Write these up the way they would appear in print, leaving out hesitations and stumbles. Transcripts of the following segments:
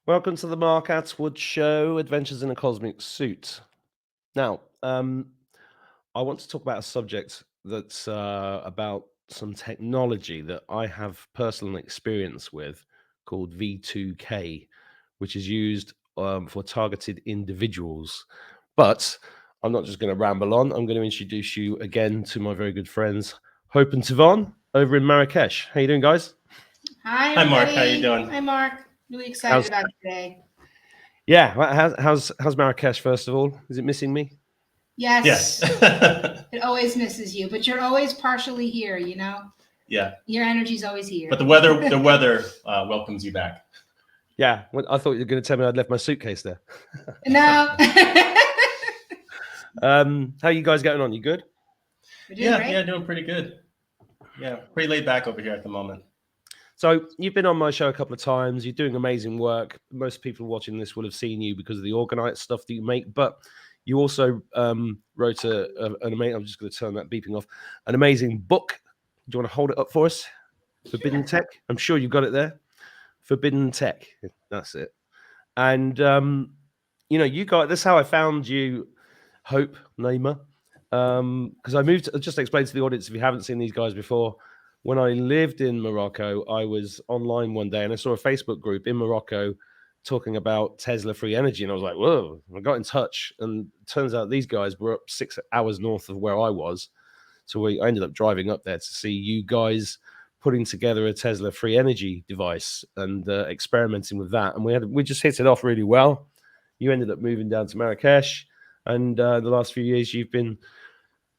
Welcome to the Mark Attwood Show, Adventures in a Cosmic Suit. Now, I want to talk about a subject that's about some technology that I have personal experience with called V2K, which is used for targeted individuals. But I'm not just going to ramble on. I'm going to introduce you again to my very good friends, Hope and Tivon over in Marrakesh. How you doing, guys? Hi, Hi, Mark. How you everybody. doing? Hi, Mark. Really excited How's about today. how's Marrakesh, first of all? Is it missing me? Yes, Yes. it always misses you, but you're always partially here, you know? Yeah. Your energy's always here. But the weather welcomes you back. Yeah, well, I thought you were going to tell me I'd left my suitcase there. No. How are you guys getting on? You good? We're doing great. Yeah, doing pretty good. Yeah, pretty laid back over here at the moment. So you've been on my show a couple of times. You're doing amazing work. Most people watching this will have seen you because of the organized stuff that you make, but you also wrote an amazing, I'm just going to turn that beeping off, an amazing book. Do you want to hold it up for us? Forbidden Tech. I'm sure you got it there. Forbidden Tech. That's it. And, you know, you got, that's how I found you, Hope, Naima. Because I moved, just to explain to the audience, if you haven't seen these guys before, when I lived in Morocco, I was online one day and I saw a Facebook group in Morocco talking about Tesla free energy. And I was like, whoa, I got in touch. And it turns out these guys were up 6 hours north of where I was. So I ended up driving up there to see you guys putting together a Tesla free energy device and experimenting with that. And we just hit it off really well. You ended up moving down to Marrakesh. And the last few years, you've been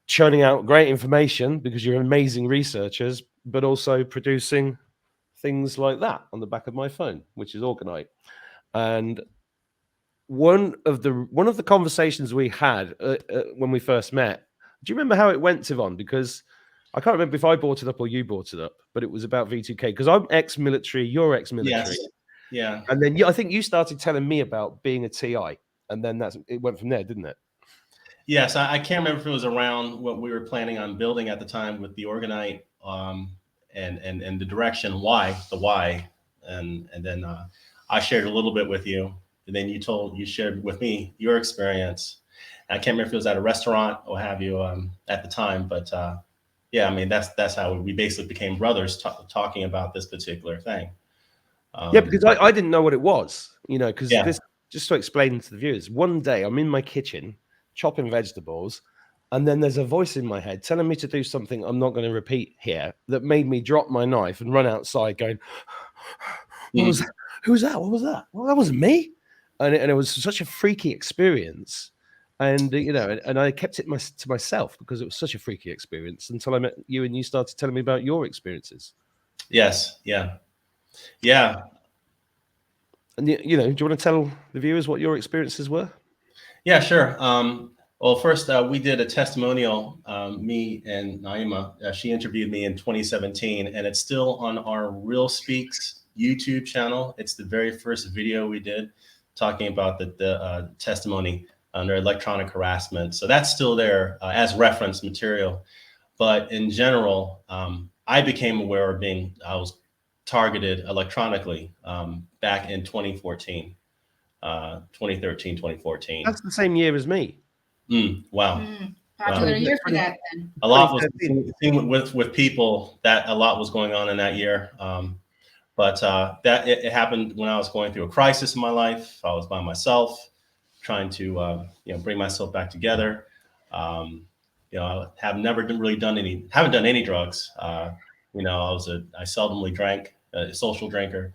churning out great information because you're amazing researchers, but also producing things like that on the back of my phone, which is Orgonite. And one of the conversations we had when we first met, do you remember how it went, Tivon? Because I can't remember if I brought it up or you brought it up, but it was about V2K because I'm ex-military, you're ex-military. Yes. Yeah. And then I think you started telling me about being a TI, and then it went from there, didn't it? Yes, I can't remember if it was around what we were planning on building at the time with the Orgonite, and the direction why, and then I shared a little bit with you, and then you shared with me your experience. I can't remember if it was at a restaurant or have you at the time, but yeah, I mean that's how we basically became brothers talking about this particular thing. Yeah, because I didn't know what it was, you know, because Yeah. this, just to explain to the viewers, one day I'm in my kitchen chopping vegetables, and then there's a voice in my head telling me to do something I'm not going to repeat here that made me drop my knife and run outside going, what was that? Who was that? What was that? Well, that wasn't me. And it was such a freaky experience. And, you know, and I kept it to myself because it was such a freaky experience until I met you and you started telling me about your experiences. Yes. Yeah. Yeah. And, you know, do you want to tell the viewers what your experiences were? Yeah, sure. Well, first, we did a testimonial, me and Naima. She interviewed me in 2017, and it's still on our Real Speaks YouTube channel. It's the very first video we did talking about the testimony under electronic harassment. So that's still there as reference material. But in general, I became aware of I was targeted electronically back in 2014. 2013, 2014. That's the same year as me. Wow. Popular year for that then. A lot was seen with people, that a lot was going on in that year. But that it happened when I was going through a crisis in my life. I was by myself, trying to bring myself back together. I have never haven't done any drugs. I seldomly drank, a social drinker.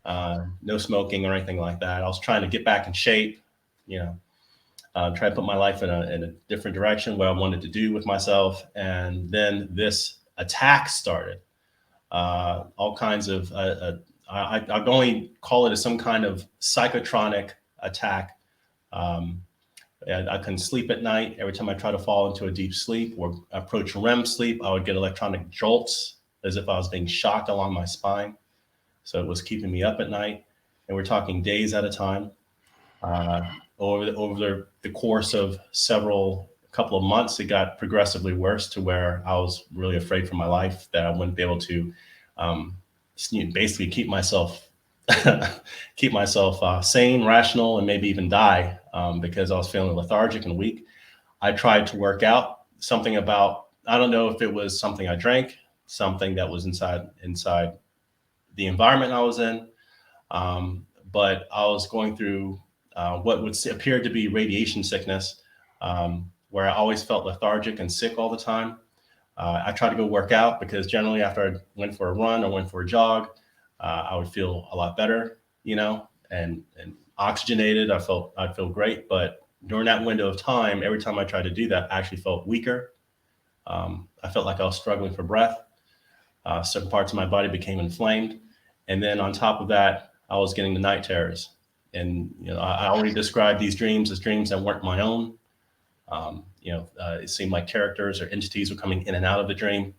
No smoking or anything like that. I was trying to get back in shape, try to put my life in a different direction, what I wanted to do with myself. And then this attack started. All kinds of, I'd only call it some kind of psychotronic attack. I couldn't sleep at night. Every time I tried to fall into a deep sleep or approach REM sleep, I would get electronic jolts as if I was being shocked along my spine. So it was keeping me up at night, and we're talking days at a time. Over the course of a couple of months, it got progressively worse to where I was really afraid for my life, that I wouldn't be able to basically keep myself keep myself sane, rational, and maybe even die because I was feeling lethargic and weak. I tried to work out. Something about, I don't know if it was something I drank, something that was inside the environment I was in, but I was going through what would appear to be radiation sickness, where I always felt lethargic and sick all the time. I tried to go work out because generally after I went for a run or went for a jog, I would feel a lot better, you know, and oxygenated. I'd feel great. But during that window of time, every time I tried to do that, I actually felt weaker. I felt like I was struggling for breath. Certain parts of my body became inflamed. And then on top of that, I was getting the night terrors. And, you know, I already described these dreams as dreams that weren't my own. It seemed like characters or entities were coming in and out of the dream,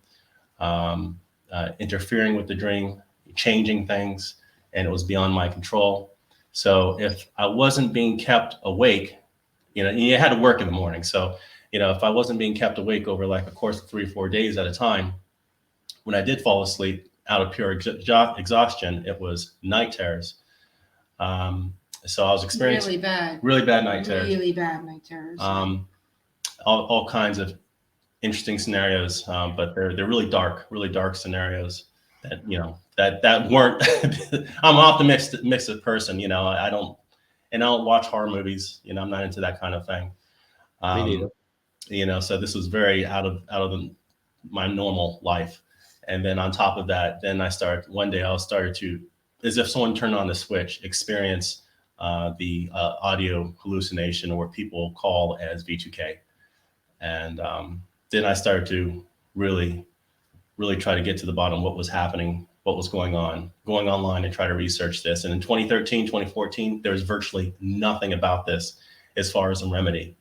interfering with the dream, changing things, and it was beyond my control. So if I wasn't being kept awake, you know, you had to work in the morning. So, you know, if I wasn't being kept awake over like a course of 3 or 4 days at a time, when I did fall asleep out of pure exhaustion, it was night terrors. So I was experiencing really bad night terrors. All kinds of interesting scenarios, but they're really dark scenarios that, you know, that weren't. I'm an optimistic person, you know. I don't watch horror movies. You know, I'm not into that kind of thing. Me neither. You know, so this was very out of my normal life. And then on top of that, then one day I started to, as if someone turned on the switch, experience the audio hallucination, or what people call as V2K. And then I started to really try to get to the bottom of what was happening, what was going online, and try to research this. And in 2013, 2014, there was virtually nothing about this as far as a remedy.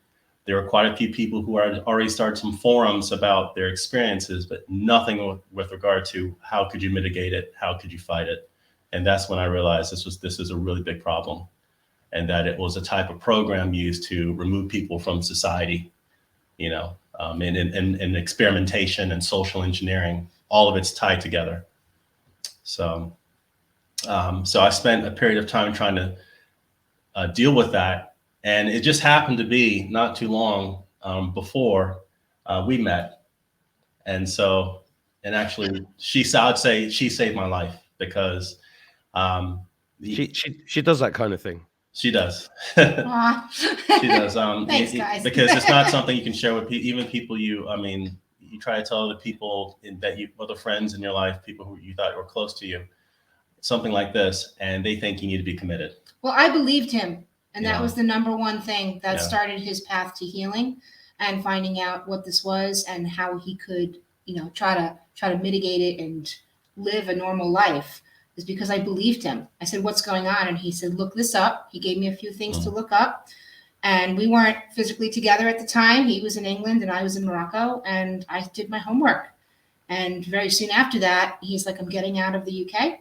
There were quite a few people who had already started some forums about their experiences, but nothing with regard to how could you mitigate it, how could you fight it. And that's when I realized this is a really big problem, and that it was a type of program used to remove people from society, you know, and experimentation and social engineering, all of it's tied together. So I spent a period of time trying to deal with that. And it just happened to be not too long before we met. And so, and actually I'd say she saved my life, because she does that kind of thing. She does. She does. Thanks, guys. Because it's not something you can share with even people you try to tell the people other friends in your life, people who you thought were close to you, something like this, and they think you need to be committed. Well, I believed him. And that was the number one thing that started his path to healing and finding out what this was and how he could, you know, try to mitigate it and live a normal life, is because I believed him. I said, "What's going on?" And he said, "Look this up." He gave me a few things to look up. And we weren't physically together at the time. He was in England and I was in Morocco, and I did my homework. And very soon after that, he's like, "I'm getting out of the UK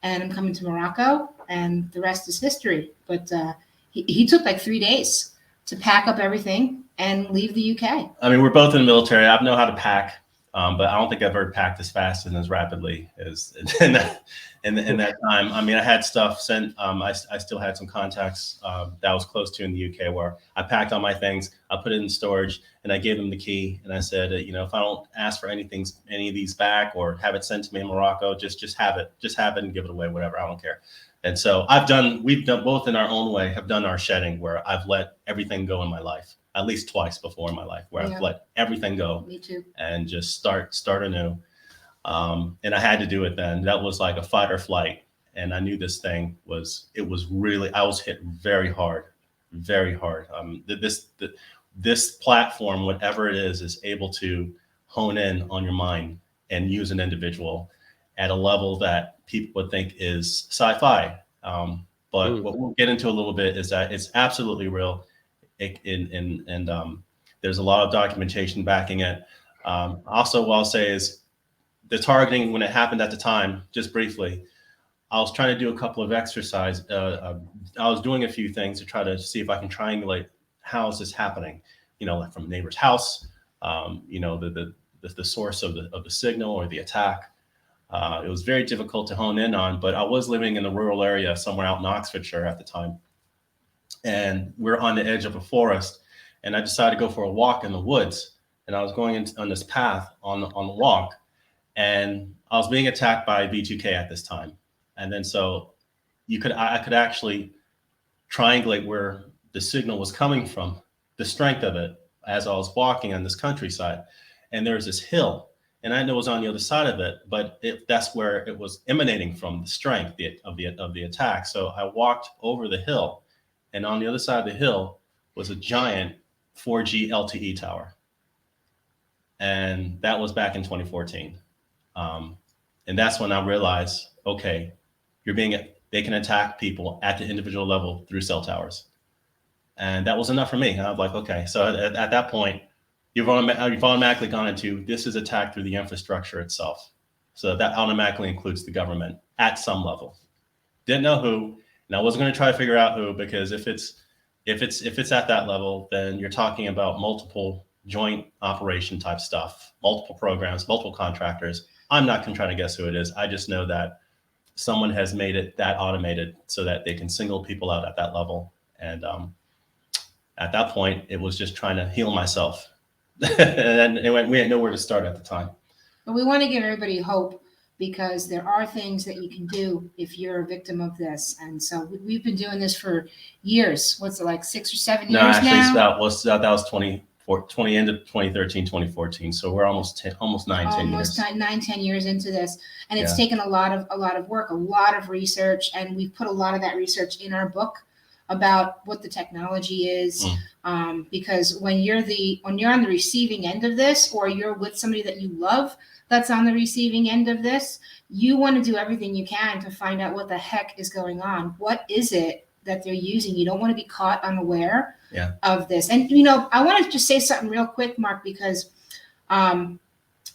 and I'm coming to Morocco," and the rest is history. But he took like 3 days to pack up everything and leave the UK. I mean, we're both in the military. I know how to pack, but I don't think I've ever packed as fast and as rapidly as in that time. I mean, I had stuff sent. I still had some contacts that I was close to in the UK, where I packed all my things, I put it in storage, and I gave them the key. And I said, you know, if I don't ask for any of these back or have it sent to me in Morocco, just have it and give it away, whatever. I don't care. And so we've done both in our own way, have done our shedding, where I've let everything go in my life, at least twice before in my life, where I've let everything go. Me too. And just start anew. And I had to do it then. That was like a fight or flight. And I knew this thing I was hit very hard. This platform, whatever it is able to hone in on your mind and use an individual at a level that people would think is sci-fi. But what we'll get into a little bit is that it's absolutely real. And there's a lot of documentation backing it. Also, what I'll say is the targeting, when it happened at the time, just briefly, I was trying to do a couple of exercises. I was doing a few things to try to see if I can triangulate how is this happening, you know, like from a neighbor's house, you know, the source of the signal or the attack. It was very difficult to hone in on, but I was living in a rural area somewhere out in Oxfordshire at the time. And we're on the edge of a forest, and I decided to go for a walk in the woods. And I was going on this path on the walk, and I was being attacked by V2K at this time. And then so I could actually triangulate where the signal was coming from, the strength of it, as I was walking on this countryside. And there was this hill, and I know it was on the other side of it, but that's where it was emanating from, the strength of the attack. So I walked over the hill, and on the other side of the hill was a giant 4G LTE tower. And that was back in 2014. And that's when I realized, okay, they can attack people at the individual level through cell towers. And that was enough for me. And I was like, okay, so at that point, you've automatically gone into, this is attack through the infrastructure itself. So that automatically includes the government at some level. Didn't know who, and I wasn't going to try to figure out who, because if it's at that level, then you're talking about multiple joint operation type stuff, multiple programs, multiple contractors. I'm not going to try to guess who it is. I just know that someone has made it that automated so that they can single people out at that level. And at that point, it was just trying to heal myself. And we had nowhere to start at the time. But we want to give everybody hope, because there are things that you can do if you're a victim of this. And so we've been doing this for years. What's it, like 6 or 7 years now? No, actually, that was 20 into 2013, 2014. So we're almost 10 years. Almost 10 years into this. And it's taken a lot of work, a lot of research. And we've put a lot of that research in our book about what the technology is. Because when you're on the receiving end of this, or you're with somebody that you love that's on the receiving end of this, you want to do everything you can to find out what the heck is going on. What is it that they're using? You don't want to be caught unaware of this. And, I want to just say something real quick, Mark, because I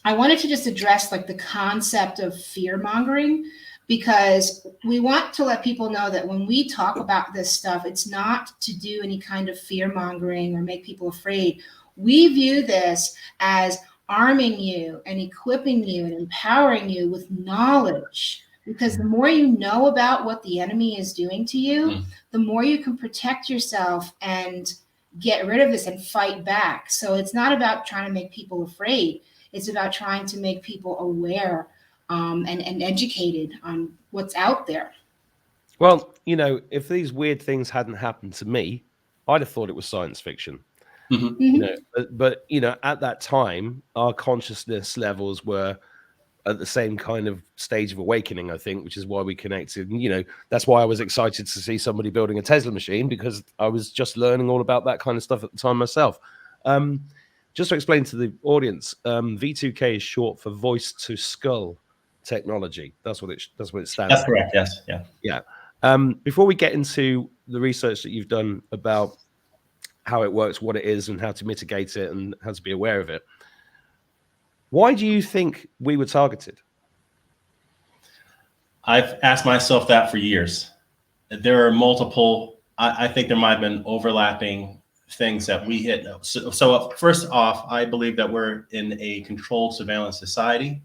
wanted to just address like the concept of fear mongering, because we want to let people know that when we talk about this stuff, it's not to do any kind of fear mongering or make people afraid. We view this as arming you and equipping you and empowering you with knowledge, because the more you know about what the enemy is doing to you, the more you can protect yourself and get rid of this and fight back. So it's not about trying to make people afraid. It's about trying to make people aware and educated on what's out there. Well, if these weird things hadn't happened to me, I'd have thought it was science fiction. But at that time, our consciousness levels were at the same kind of stage of awakening, I think, which is why we connected. And, that's why I was excited to see somebody building a Tesla machine, because I was just learning all about that kind of stuff at the time myself. Just to explain to the audience, V2K is short for voice to skull technology. That's what it stands for. That's correct. Yes. Yeah. Before we get into the research that you've done about how it works, what it is, and how to mitigate it, and how to be aware of it, why do you think we were targeted? I've asked myself that for years. There are multiple, I think there might have been overlapping things that we hit. So first off, I believe that we're in a controlled surveillance society.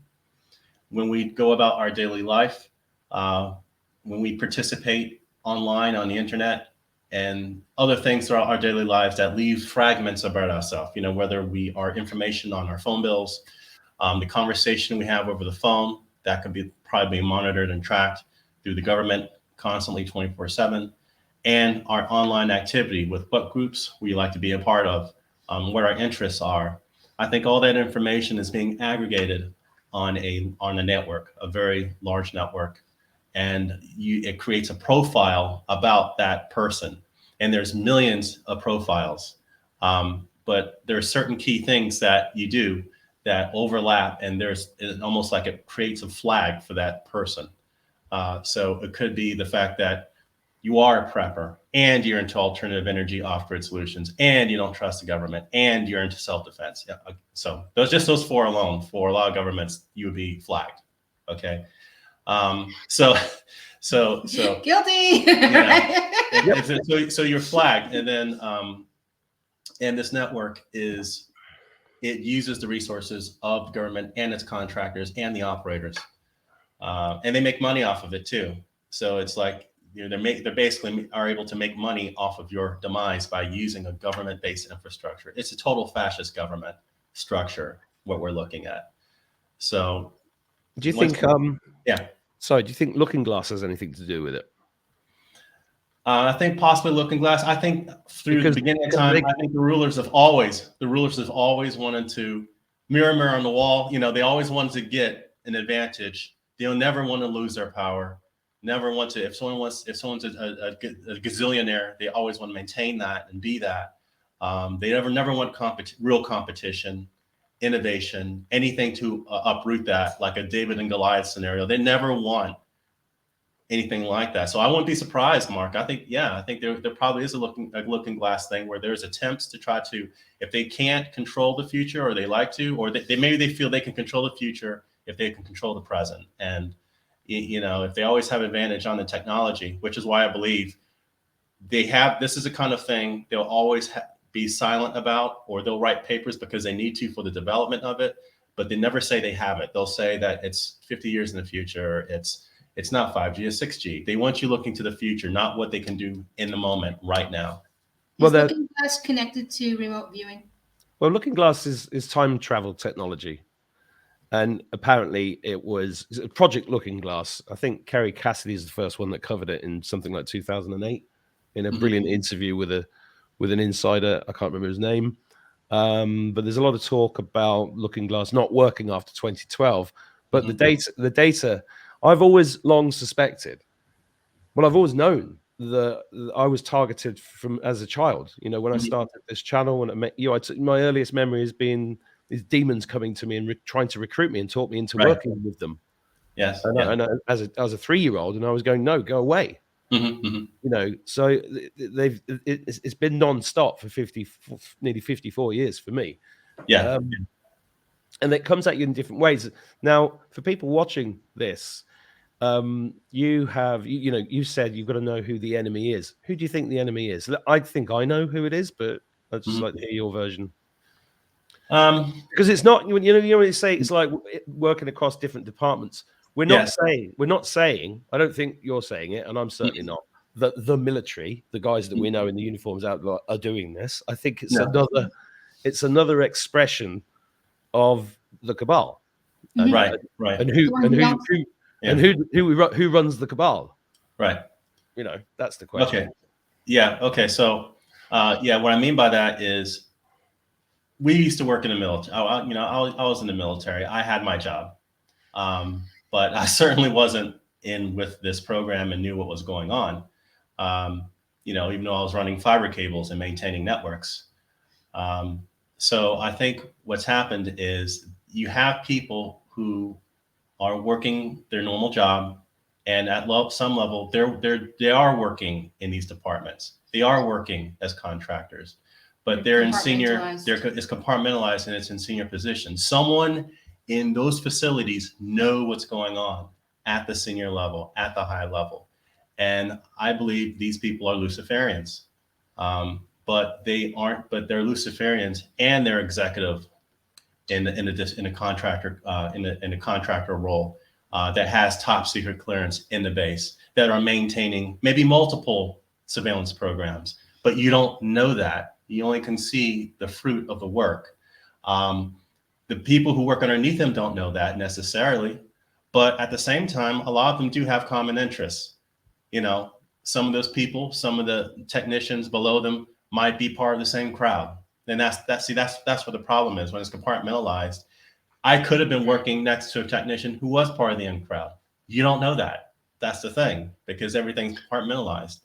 When we go about our daily life, when we participate online on the internet and other things throughout our daily lives that leave fragments about ourselves, whether we are information on our phone bills, the conversation we have over the phone, that could be probably being monitored and tracked through the government constantly 24/7, and our online activity with what groups we like to be a part of, what our interests are. I think all that information is being aggregated on a network, a very large network. And it creates a profile about that person. And there's millions of profiles. But there are certain key things that you do that overlap, and it's almost like it creates a flag for that person. So it could be the fact that you are a prepper, and you're into alternative energy off-grid solutions, and you don't trust the government, and you're into self-defense. Yeah. So those 4 alone, for a lot of governments, you would be flagged. Okay. So guilty. So you're flagged, and then and this network it uses the resources of the government and its contractors and the operators and they make money off of it too. So it's like, you know, they're basically are able to make money off of your demise by using a government-based infrastructure. It's a total fascist government structure, what we're looking at. So do you think, yeah. Sorry, do you think Looking Glass has anything to do with it? I think possibly Looking Glass. I think through the beginning of time, I think the rulers have always wanted to mirror on the wall. You know, they always wanted to get an advantage. They'll never want to lose their power. Never want to. If someone's a gazillionaire, they always want to maintain that and be that. They never want real competition, innovation, anything to uproot that, like a David and Goliath scenario. They never want anything like that. So I wouldn't be surprised, Mark. I think there probably is a looking glass thing where there's attempts to try to, if they can't control the future, or they like to, or maybe they feel they can control the future if they can control the present. And you know, if they always have advantage on the technology, which is why I believe this is a kind of thing they'll always be silent about, or they'll write papers because they need to for the development of it, but they never say they have it. They'll say that it's 50 years in the future. It's not 5G, it's 6G. They want you looking to the future, not what they can do in the moment right now. Is Looking Glass connected to remote viewing? Well, Looking Glass is time travel technology. And apparently it was Project Looking Glass. I think Kerry Cassidy is the first one that covered it in something like 2008 in a brilliant interview with an insider. I can't remember his name. But there's a lot of talk about Looking Glass not working after 2012. But the data, I've always long suspected. Well, I've always known that I was targeted from as a child. You know, when I started this channel, when I met you, my earliest memory has been these demons coming to me and trying to recruit me and talk me into working with them. Yes. And as a 3-year-old, and I was going, no, go away. You know, so it's been non-stop for nearly 54 years for me. Yeah. And it comes at you in different ways. Now, for people watching this, you said you've got to know who the enemy is. Who do you think the enemy is? I think I know who it is, but I'd just like to hear your version. Because it's not, you know when you say it's like working across different departments. We're not saying, I don't think you're saying it, and I'm certainly not, that the military, the guys that we know in the uniforms out there are doing this. I think it's another expression of the cabal. And, right. And who runs the cabal? Right. You know, that's the question. Okay. Yeah. Okay. So, what I mean by that is, we used to work in the military. I was in the military. I had my job, but I certainly wasn't in with this program and knew what was going on. Even though I was running fiber cables and maintaining networks. So I think what's happened is you have people who are working their normal job, and at some level, they are working in these departments. They are working as contractors. But they're in senior, it's compartmentalized and it's in senior positions. Someone in those facilities know what's going on at the senior level, at the high level. And I believe these people are Luciferians, but they aren't, but they're Luciferians and they're executive in a contractor role that has top secret clearance in the base, that are maintaining maybe multiple surveillance programs, but you don't know that. You only can see the fruit of the work. The people who work underneath them don't know that necessarily, but at the same time, a lot of them do have common interests. You know, some of those people, some of the technicians below them might be part of the same crowd. And that's what the problem is when it's compartmentalized. I could have been working next to a technician who was part of the in crowd. You don't know that. That's the thing, because everything's compartmentalized.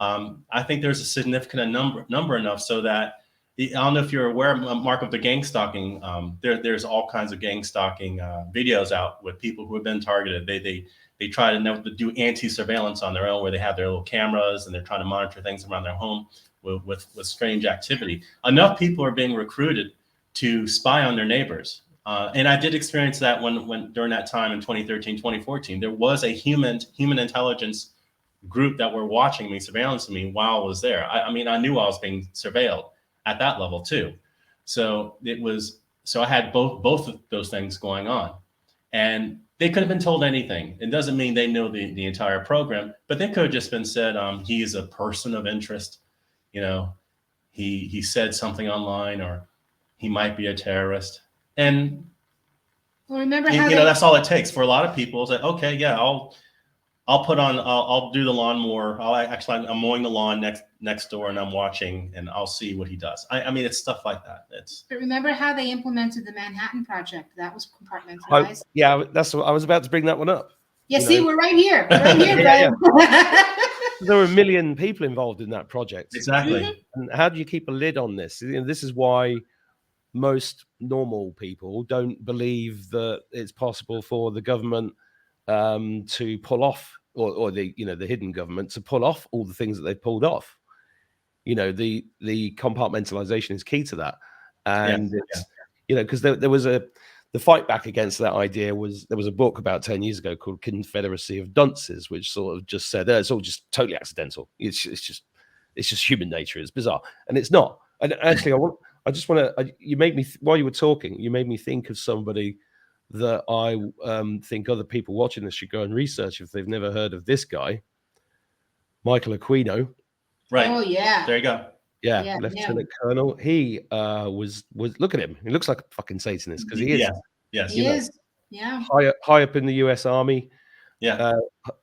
I think there's a significant number enough so that, I don't know if you're aware, Mark, of the gang stalking. There's all kinds of gang stalking videos out with people who have been targeted. They try to do anti-surveillance on their own, where they have their little cameras and they're trying to monitor things around their home with strange activity. Enough people are being recruited to spy on their neighbors. And I did experience that when during that time in 2013, 2014, there was a human intelligence group that were watching me, surveillancing me while I was there. I mean, I knew I was being surveilled at that level too. So I had both of those things going on. And they could have been told anything. It doesn't mean they know the entire program, but they could have just been said, he is a person of interest. You know, he said something online, or he might be a terrorist. And Well, remember you how know, that's all it takes for a lot of people. Is that, okay, yeah, I'll do the lawnmower. I'm mowing the lawn next door, and I'm watching, and I'll see what he does. I mean, it's stuff like that. But remember how they implemented the Manhattan Project? That was compartmentalized. Yeah, that's what I was about to bring that one up. Yeah, see, we're right here. We're right here, Yeah, brother. There were 1 million people involved in that project. Exactly. Mm-hmm. And how do you keep a lid on this? You know, this is why most normal people don't believe that it's possible for the government to pull off, or the the hidden government to pull off all the things that they've pulled off. You know, the compartmentalization is key to that, and it's because there was the fight back against that idea was there was a book about 10 years ago called Confederacy of Dunces, which sort of just said it's all just totally accidental. It's just human nature. It's bizarre, and it's not. And actually, you made me while you were talking, you made me think of somebody that I think other people watching this should go and research if they've never heard of this guy, Michael Aquino. Right. Oh yeah. There you go. Yeah, Lieutenant Colonel. He was look at him. He looks like a fucking Satanist because he is. Yes. He is. Yeah. High up in the U.S. Army. Yeah.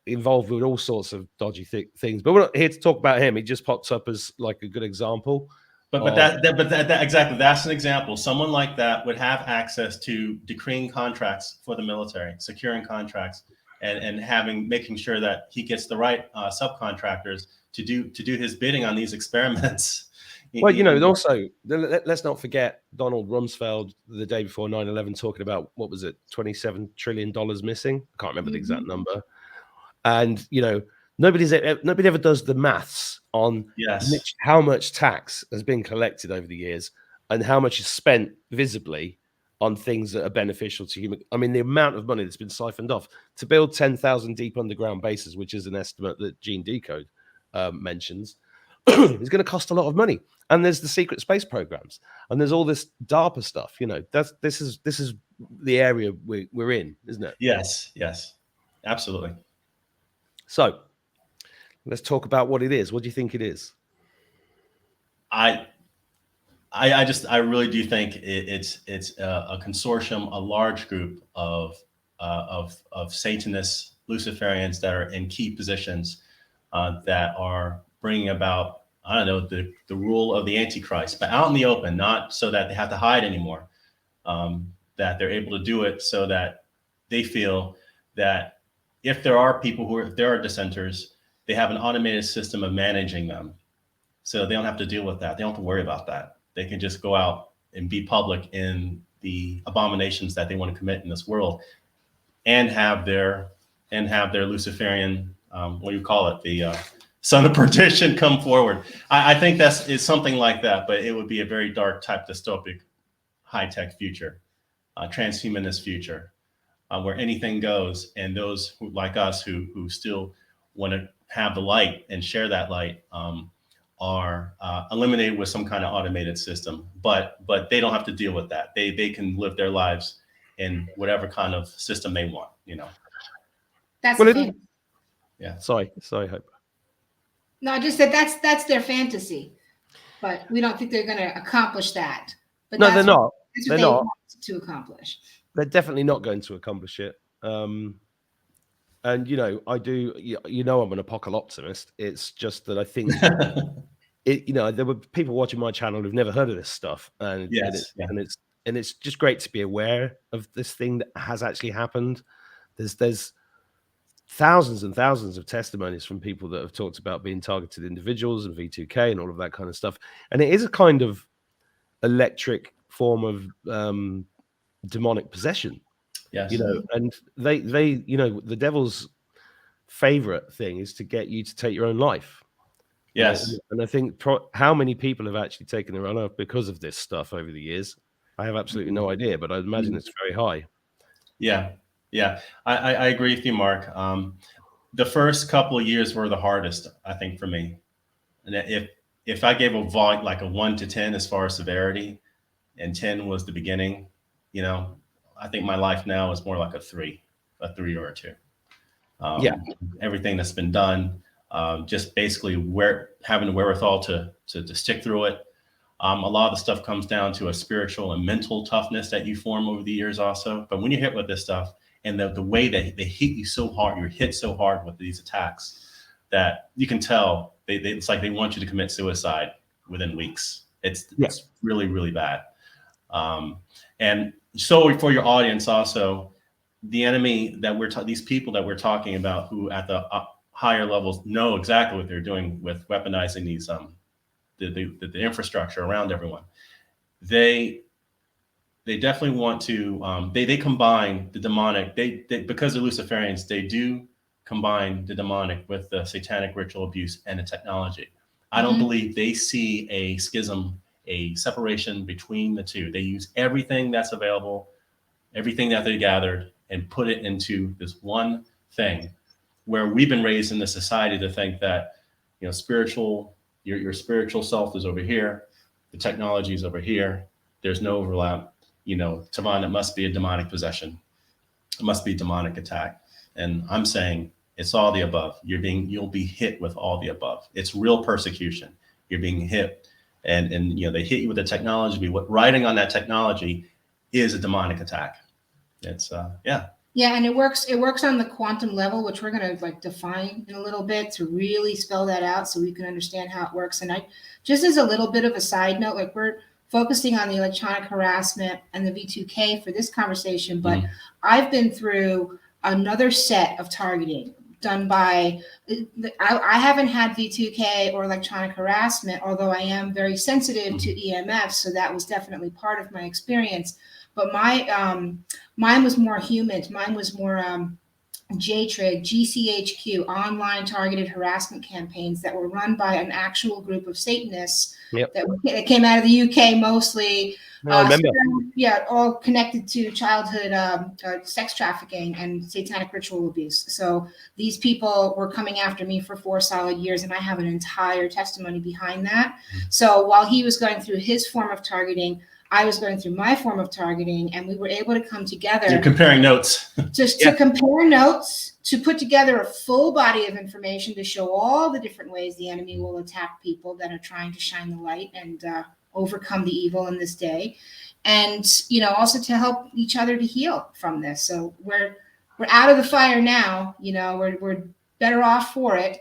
Involved with all sorts of dodgy things. But we're not here to talk about him. He just pops up as like a good example. But that exactly, that's an example. Someone like that would have access to decreeing contracts for the military, securing contracts, and making sure that he gets the right subcontractors to do his bidding on these experiments. Well, and also let's not forget Donald Rumsfeld the day before 9/11 talking about, what was it, $27 trillion missing? I can't remember the exact number. And nobody ever does the maths on how much tax has been collected over the years and how much is spent visibly on things that are beneficial to human. I mean, the amount of money that's been siphoned off to build 10,000 deep underground bases, which is an estimate that Gene Decode mentions, is going to cost a lot of money. And there's the secret space programs, and there's all this DARPA stuff. This is the area we're in, isn't it? Yes, absolutely. So let's talk about what it is. What do you think it is? I really do think it's a consortium, a large group of Satanists, Luciferians that are in key positions that are bringing about, I don't know, the rule of the Antichrist, but out in the open, not so that they have to hide anymore. That they're able to do it so that they feel that if there are dissenters, they have an automated system of managing them. So they don't have to deal with that. They don't have to worry about that. They can just go out and be public in the abominations that they want to commit in this world, and have their Luciferian, what do you call it? The son of perdition come forward. I think it's something like that, but it would be a very dark type dystopic high-tech future, transhumanist future, where anything goes, and those like us who still want to have the light and share that light are eliminated with some kind of automated system. But they don't have to deal with that. They can live their lives in whatever kind of system they want. That's the thing. Yeah. Sorry, Hope. No, I just said that's their fantasy, but we don't think they're going to accomplish that. But no, they're not. That's what they want to accomplish. They're definitely not going to accomplish it. And I do. I'm an apocalyptimist. It's just that I think there were people watching my channel who've never heard of this stuff, and it's just great to be aware of this thing that has actually happened. There's thousands and thousands of testimonies from people that have talked about being targeted individuals and V2K and all of that kind of stuff. And it is a kind of electric form of demonic possession. Yes. And they the devil's favorite thing is to get you to take your own life. Yes. And I think how many people have actually taken their own life because of this stuff over the years, I have absolutely no idea, but I imagine it's very high. Yeah, I agree with you, Mark. The first couple of years were the hardest, I think, for me. And if I gave a 1 to 10 as far as severity, and 10 was the beginning, I think my life now is more like a 3 or a 2. Yeah. Everything that's been done, just basically having the wherewithal to stick through it. A lot of the stuff comes down to a spiritual and mental toughness that you form over the years also. But when you hit with this stuff, and the way that they hit you so hard, you're hit so hard with these attacks that you can tell it's like they want you to commit suicide within weeks. It's really, really bad. And so for your audience also, the enemy that these people that we're talking about who at the higher levels know exactly what they're doing with weaponizing these the infrastructure around everyone. They definitely want to they combine the demonic. They because they're Luciferians, they do combine the demonic with the satanic ritual abuse and the technology. I don't believe they see a schism, a separation between the two. They use everything that's available, everything that they gathered, and put it into this one thing, where we've been raised in the society to think that, you know, your spiritual self is over here, the technology is over here, there's no overlap. You know, Tivon, it must be a demonic possession. It must be a demonic attack. And I'm saying it's all the above. You'll be hit with all the above. It's real persecution. You're being hit. And you know, they hit you with the technology. What riding on that technology is a demonic attack. It's Yeah, and it works on the quantum level, which we're going to like define in a little bit to really spell that out so we can understand how it works. And I just as a little bit of a side note, like we're focusing on the electronic harassment and the V2K for this conversation, but I've been through another set of targeting done by, I haven't had V2K or electronic harassment, although I am very sensitive to EMFs, so that was definitely part of my experience. But mine was more human. Mine was more JTRIG, GCHQ, online targeted harassment campaigns that were run by an actual group of Satanists that came out of the UK mostly. I remember. All connected to childhood sex trafficking and satanic ritual abuse. So these people were coming after me for 4 solid years, and I have an entire testimony behind that. So while he was going through his form of targeting, I was going through my form of targeting, and we were able to come together. You're comparing notes. To compare notes, to put together a full body of information to show all the different ways the enemy will attack people that are trying to shine the light and overcome the evil in this day. And, you know, also to help each other to heal from this. So we're out of the fire now, you know, we're better off for it.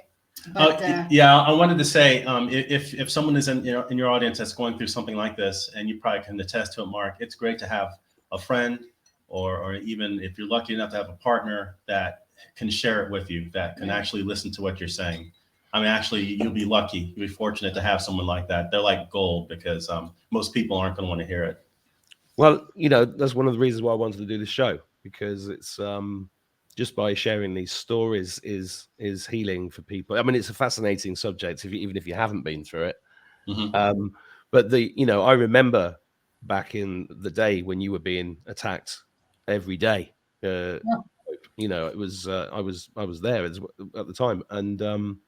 But, I wanted to say, if someone is in your audience that's going through something like this, and you probably can attest to it, Mark, it's great to have a friend, or even if you're lucky enough to have a partner that can share it with you, that can actually listen to what you're saying. I mean, actually, you'll be lucky. You'll be fortunate to have someone like that. They're like gold, because most people aren't going to want to hear it. Well, you know, that's one of the reasons why I wanted to do this show, because it's just by sharing these stories is healing for people. I mean, it's a fascinating subject, even if you haven't been through it. But I remember back in the day when you were being attacked every day. You know, it was I was there at the time, and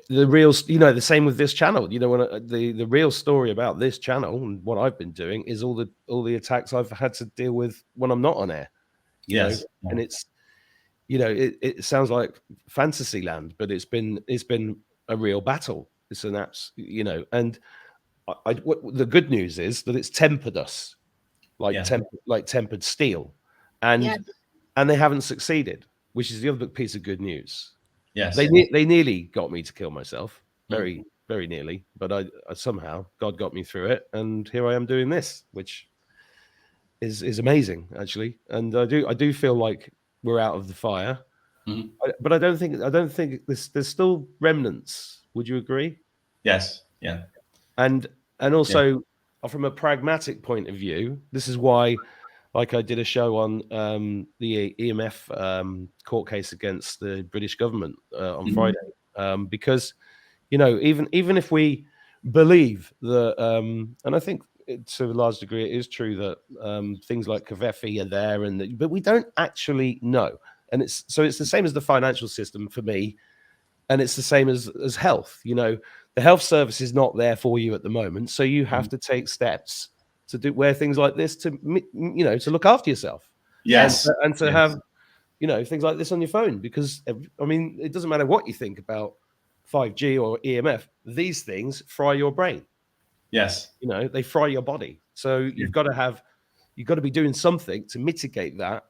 the real, you know, the same with this channel. You know, when the real story about this channel and what I've been doing is all the attacks I've had to deal with when I'm not on air. You know? And it's, you know, it sounds like fantasy land, but it's been a real battle. It's an apps, you know, and the good news is that it's tempered us like tempered steel, and they haven't succeeded, which is the other piece of good news. Yes, they nearly got me to kill myself, very very nearly, but I somehow God got me through it, and here I am doing this, which is amazing actually. And I do feel like we're out of the fire, but I don't think there's still remnants. Would you agree? Yes. Yeah. And also from a pragmatic point of view, this is why, like I did a show on the EMF court case against the British government on Friday, because, you know, even if we believe that, and I think to a large degree it is true that things like Kafefi are there, but we don't actually know. And it's the same as the financial system for me, and it's the same as health. You know, the health service is not there for you at the moment, so you have to take steps to wear things like this to to look after yourself. Yes, and to have things like this on your phone, because I mean, it doesn't matter what you think about 5G or EMF. These things fry your brain. Yes, they fry your body. So you've got to be doing something to mitigate that,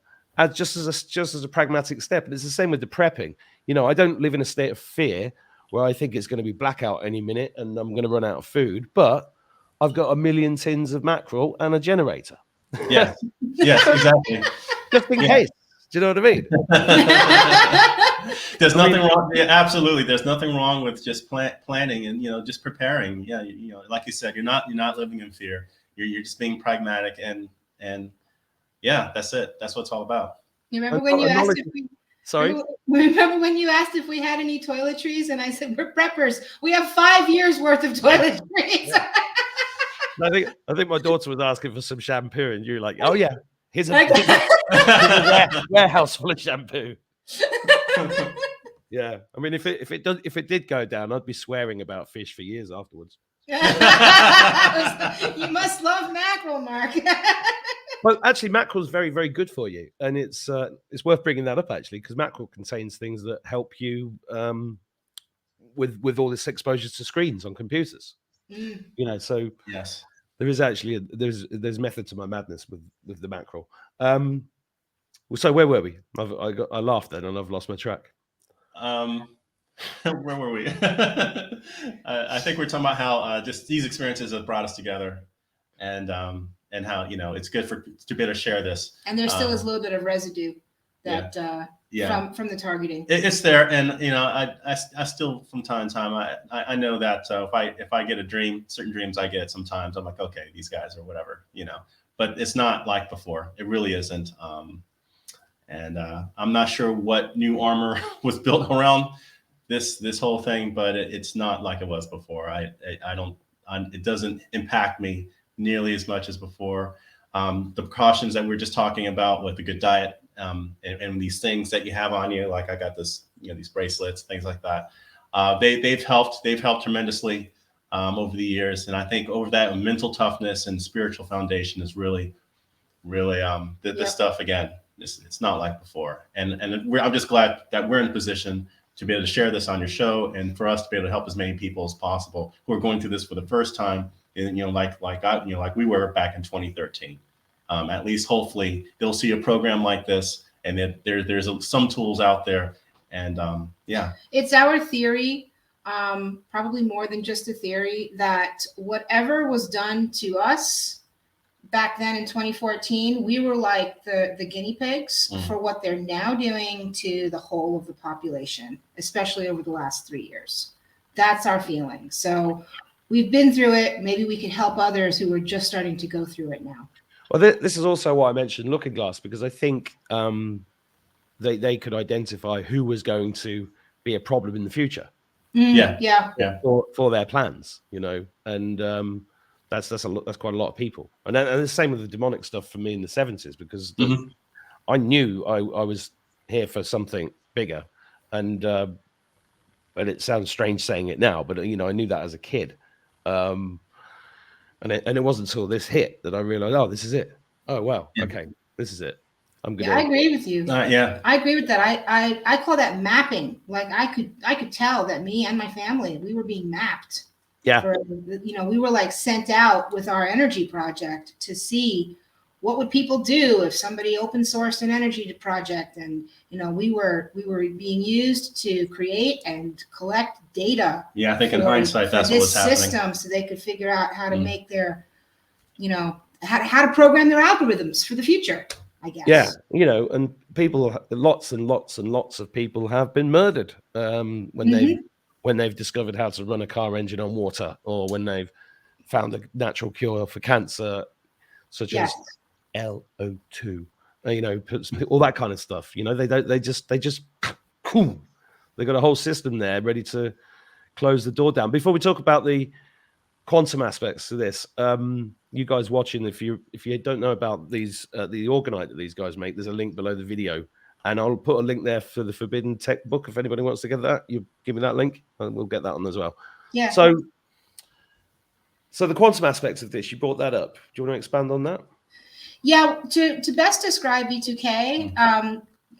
just as a pragmatic step. And it's the same with the prepping. I don't live in a state of fear where I think it's going to be blackout any minute and I'm going to run out of food, but I've got a million tins of mackerel and a generator. Yes, yes, exactly. Just in case. Do you know what I mean? There's nothing wrong. Yeah, absolutely. There's nothing wrong with just planning and just preparing. Yeah, like you said, you're not living in fear. You're just being pragmatic and yeah, that's it. That's what it's all about. You remember when you asked if we? Sorry. Remember when you asked if we had any toiletries, and I said we're preppers. We have 5 years worth of toiletries. I think my daughter was asking for some shampoo, and you're like, "Oh yeah, here's a warehouse full of shampoo." Yeah, I mean, if it did go down, I'd be swearing about fish for years afterwards. You must love mackerel, Mark. Well, actually, mackerel is very, very good for you, and it's worth bringing that up actually, because mackerel contains things that help you with all this exposure to screens on computers. So yes, there is actually there's method to my madness with the mackerel. So where were we? I laughed then, and I've lost my track. Where were we? I think we're talking about how just these experiences have brought us together, and how it's good to be able to share this. And there still is a little bit of residue that from the targeting. It's there, and I still from time to time I know that if I get a dream, certain dreams I get sometimes, I'm like, okay, these guys or whatever, but it's not like before. It really isn't. And I'm not sure what new armor was built around this whole thing, but it's not like it was before. It doesn't impact me nearly as much as before. The precautions that we were just talking about with the good diet, and these things that you have on you, like I got this, these bracelets, things like that. They've helped tremendously over the years, and I think over that mental toughness and spiritual foundation is really this stuff again. It's not like before, and I'm just glad that we're in a position to be able to share this on your show, and for us to be able to help as many people as possible who are going through this for the first time, and like we were back in 2013. At least hopefully they'll see a program like this, and that there's some tools out there, and it's our theory, probably more than just a theory, that whatever was done to us back then in 2014, we were like the guinea pigs for what they're now doing to the whole of the population, especially over the last 3 years. That's our feeling. So we've been through it. Maybe we can help others who are just starting to go through it now. Well, this is also why I mentioned Looking Glass, because I think they could identify who was going to be a problem in the future. For their plans, and that's quite a lot of people, and the same with the demonic stuff for me in the 70s, because I knew I was here for something bigger, and it sounds strange saying it now, but I knew that as a kid, and it wasn't until this hit that I realized, oh, this is it. Oh wow, okay, this is it. I'm good. I agree with you. I agree with that. I call that mapping. Like I could tell that me and my family, we were being mapped. Yeah. We were like sent out with our energy project to see what would people do if somebody open sourced an energy project, and we were being used to create and collect data. Yeah, I think in hindsight that's what was happening. System, so they could figure out how to make their, how to program their algorithms for the future, I guess. Yeah, and people, lots and lots and lots of people have been murdered when they've discovered how to run a car engine on water, or when they've found a natural cure for cancer, such as LO2, all that kind of stuff. They just cool. They got a whole system there ready to close the door down. Before we talk about the quantum aspects of this, you guys watching, if you don't know about these, the Orgonite that these guys make, there's a link below the video. And I'll put a link there for the Forbidden Tech book. If anybody wants to get that, you give me that link, and we'll get that on as well. Yeah. So So the quantum aspects of this, you brought that up. Do you want to expand on that? Yeah, to best describe V2K,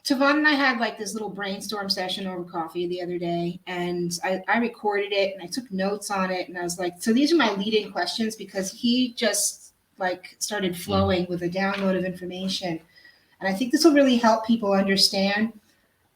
Tivon and I had like this little brainstorm session over coffee the other day, and I recorded it and I took notes on it, and I was like, so these are my lead-in questions, because he just like started flowing with a download of information. And I think this will really help people understand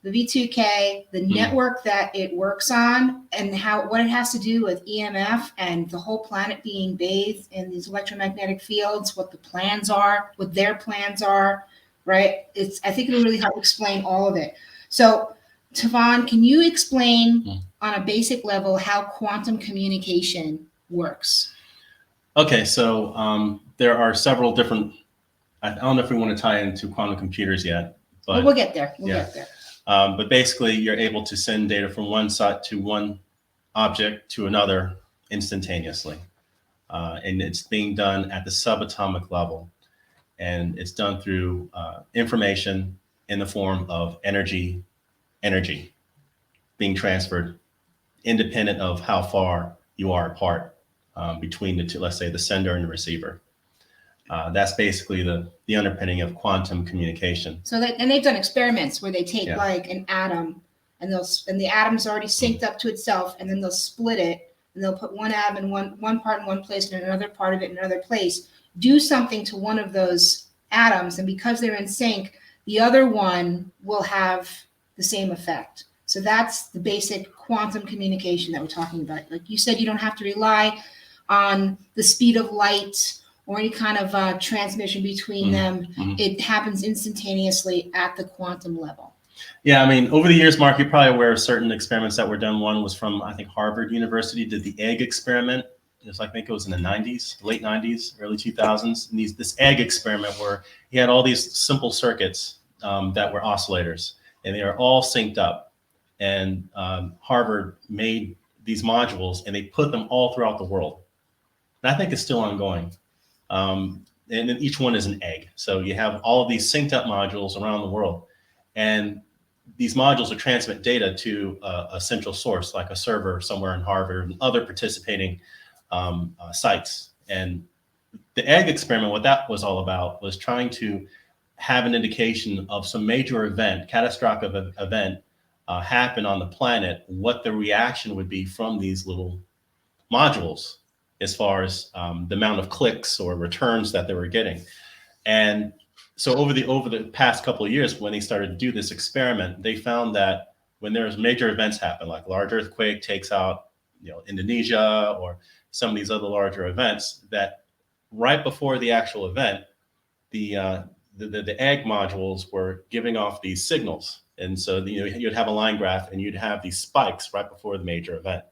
the V2K, the network that it works on, and what it has to do with EMF and the whole planet being bathed in these electromagnetic fields, what the plans are, what their plans are, right? I think it'll really help explain all of it. So, Tivon, can you explain on a basic level how quantum communication works? Okay, so there are several different, I don't know if we want to tie into quantum computers yet, but we'll get there. We'll get there. But basically, you're able to send data from one site to one object to another instantaneously. And it's being done at the subatomic level. And it's done through information in the form of energy being transferred independent of how far you are apart between the two, let's say the sender and the receiver. That's basically the underpinning of quantum communication. So they've done experiments where they take like an atom, and the atom's already synced up to itself, and then they'll split it, and they'll put one atom in one part in one place and another part of it in another place, do something to one of those atoms, and because they're in sync, the other one will have the same effect. So that's the basic quantum communication that we're talking about. Like you said, you don't have to rely on the speed of light or any kind of transmission between them. It happens instantaneously at the quantum level. Yeah, I mean, over the years, Mark, you're probably aware of certain experiments that were done. One was from, I think, Harvard University, did the egg experiment. I think it was in the 90s, late 90s, early 2000s. And this egg experiment where he had all these simple circuits that were oscillators, and they are all synced up. And Harvard made these modules, and they put them all throughout the world. And I think it's still ongoing. And then each one is an egg. So you have all of these synced up modules around the world. And these modules will transmit data to a central source, like a server somewhere in Harvard and other participating sites. And the egg experiment, what that was all about was trying to have an indication of some major event, catastrophic event happen on the planet, what the reaction would be from these little modules, as far as the amount of clicks or returns that they were getting. And so over the past couple of years, when they started to do this experiment, they found that when there's major events happen, like a large earthquake takes out, Indonesia or some of these other larger events, that right before the actual event, the egg modules were giving off these signals. And so you'd have a line graph and you'd have these spikes right before the major event.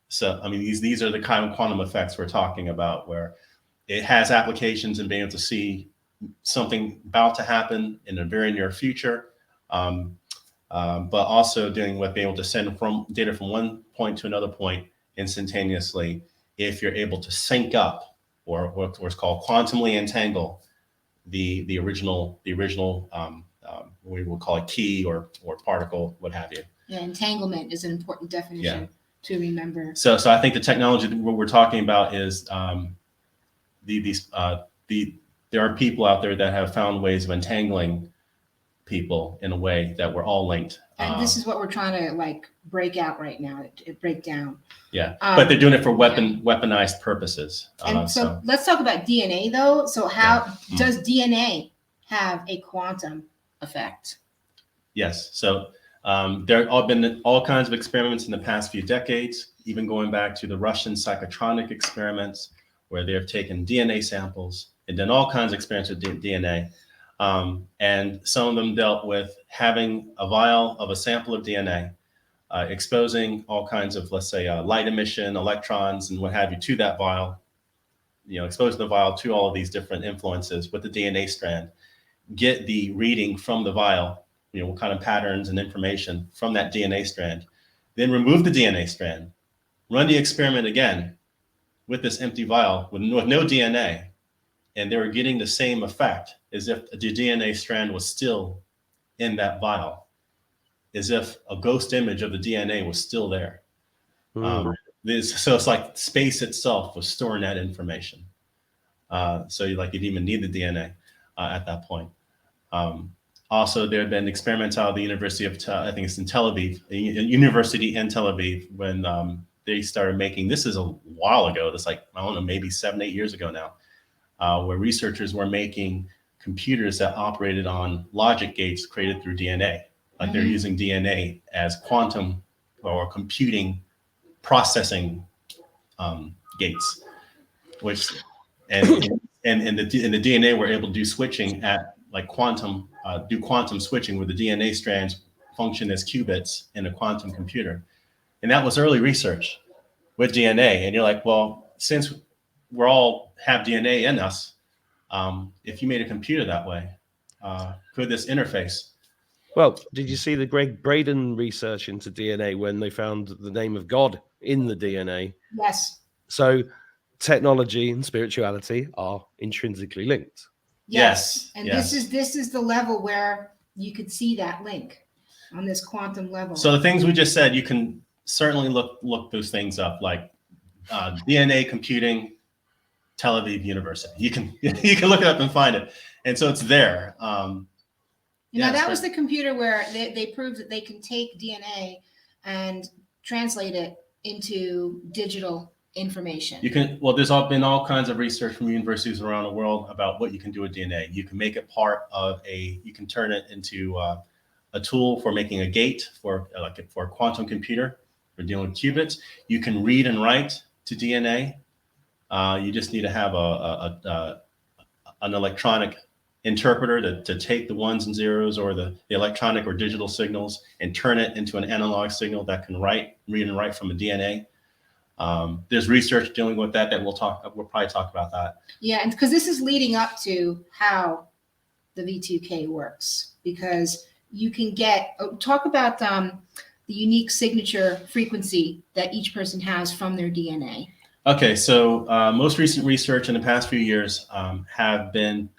So, I mean, these are the kind of quantum effects we're talking about, where it has applications in being able to see something about to happen in the very near future, but also being able to send data from one point to another point instantaneously if you're able to sync up, or what's called quantumly entangle the original we will call it key or particle, what have you. Yeah, entanglement is an important definition to remember. So I think the technology that we're talking about is there are people out there that have found ways of entangling people in a way that we're all linked. And this is what we're trying to break out right now, break down. Yeah, but they're doing it for weaponized purposes. And so let's talk about DNA though. So how does DNA have a quantum effect? Yes, so there have been all kinds of experiments in the past few decades, even going back to the Russian psychotronic experiments, where they have taken DNA samples and done all kinds of experiments with DNA. And some of them dealt with having a vial of a sample of DNA, exposing all kinds of, let's say, light emission, electrons, and what have you to that vial, exposing the vial to all of these different influences with the DNA strand, get the reading from the vial, what kind of patterns and information from that DNA strand, then remove the DNA strand, run the experiment again with this empty vial with no DNA, and they were getting the same effect as if the DNA strand was still in that vial, as if a ghost image of the DNA was still there. So it's like space itself was storing that information. So you didn't even need the DNA at that point. Also, there had been experiments out of the University of, I think it's in Tel Aviv, a university in Tel Aviv, when they started making, this is a while ago, this I don't know, maybe 7-8 years ago now, where researchers were making computers that operated on logic gates created through DNA. Like they're using DNA as quantum or computing processing gates, which and the DNA were able to do switching at like quantum, do quantum switching where the DNA strands function as qubits in a quantum computer. And that was early research with DNA. And you're like, well, since we're all have DNA in us, if you made a computer that way, could this interface? Well, did you see the Greg Braden research into DNA when they found the name of God in the DNA? Yes. So technology and spirituality are intrinsically linked. Yes. And this is the level where you could see that link on this quantum level. So the things we just said, you can certainly look those things up, like DNA computing, Tel Aviv University. You can look it up and find it. And so it's there. That was the computer where they proved that they can take DNA and translate it into digital information. There's been all kinds of research from universities around the world about what you can do with DNA. You can make it part of you can turn it into a tool for making a gate for a quantum computer for dealing with qubits. You can read and write to DNA. You just need to have an electronic interpreter to take the ones and zeros or the electronic or digital signals and turn it into an analog signal that can read and write from a DNA. There's research dealing with that we'll probably talk about that. Yeah, and because this is leading up to how the V2K works, because you can talk about the unique signature frequency that each person has from their DNA. Okay, so most recent research in the past few years have been,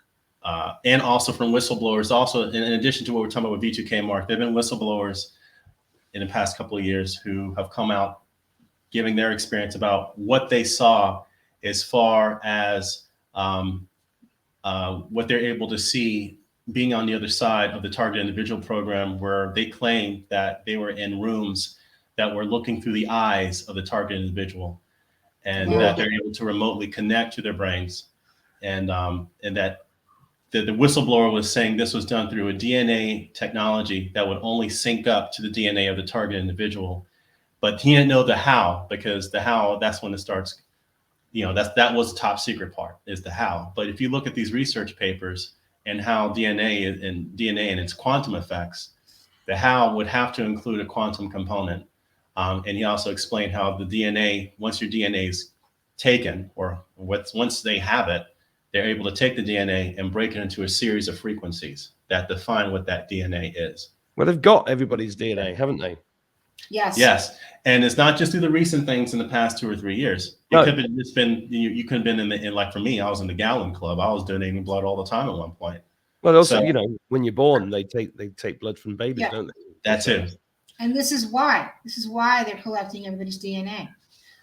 and also from whistleblowers, also in addition to what we're talking about with V2K, Mark, there have been whistleblowers in the past couple of years who have come out giving their experience about what they saw as far as what they're able to see being on the other side of the target individual program, where they claim that they were in rooms that were looking through the eyes of the target individual, and that they're able to remotely connect to their brains, and that the whistleblower was saying this was done through a DNA technology that would only sync up to the DNA of the target individual. But he didn't know the how, because the how, that's when it starts, that was the top secret part, is the how. But if you look at these research papers and how DNA and its quantum effects, the how would have to include a quantum component. And he also explained how the DNA, once your DNA is taken, or once they have it, they're able to take the DNA and break it into a series of frequencies that define what that DNA is. Well, they've got everybody's DNA, haven't they? Yes. Yes. And it's not just through the recent things in the past 2 or 3 years. You could have been in like, for me, I was in the Gallon Club. I was donating blood all the time at one point. Well, also, when you're born, they take blood from babies, don't they? That too. And this is why they're collecting everybody's DNA.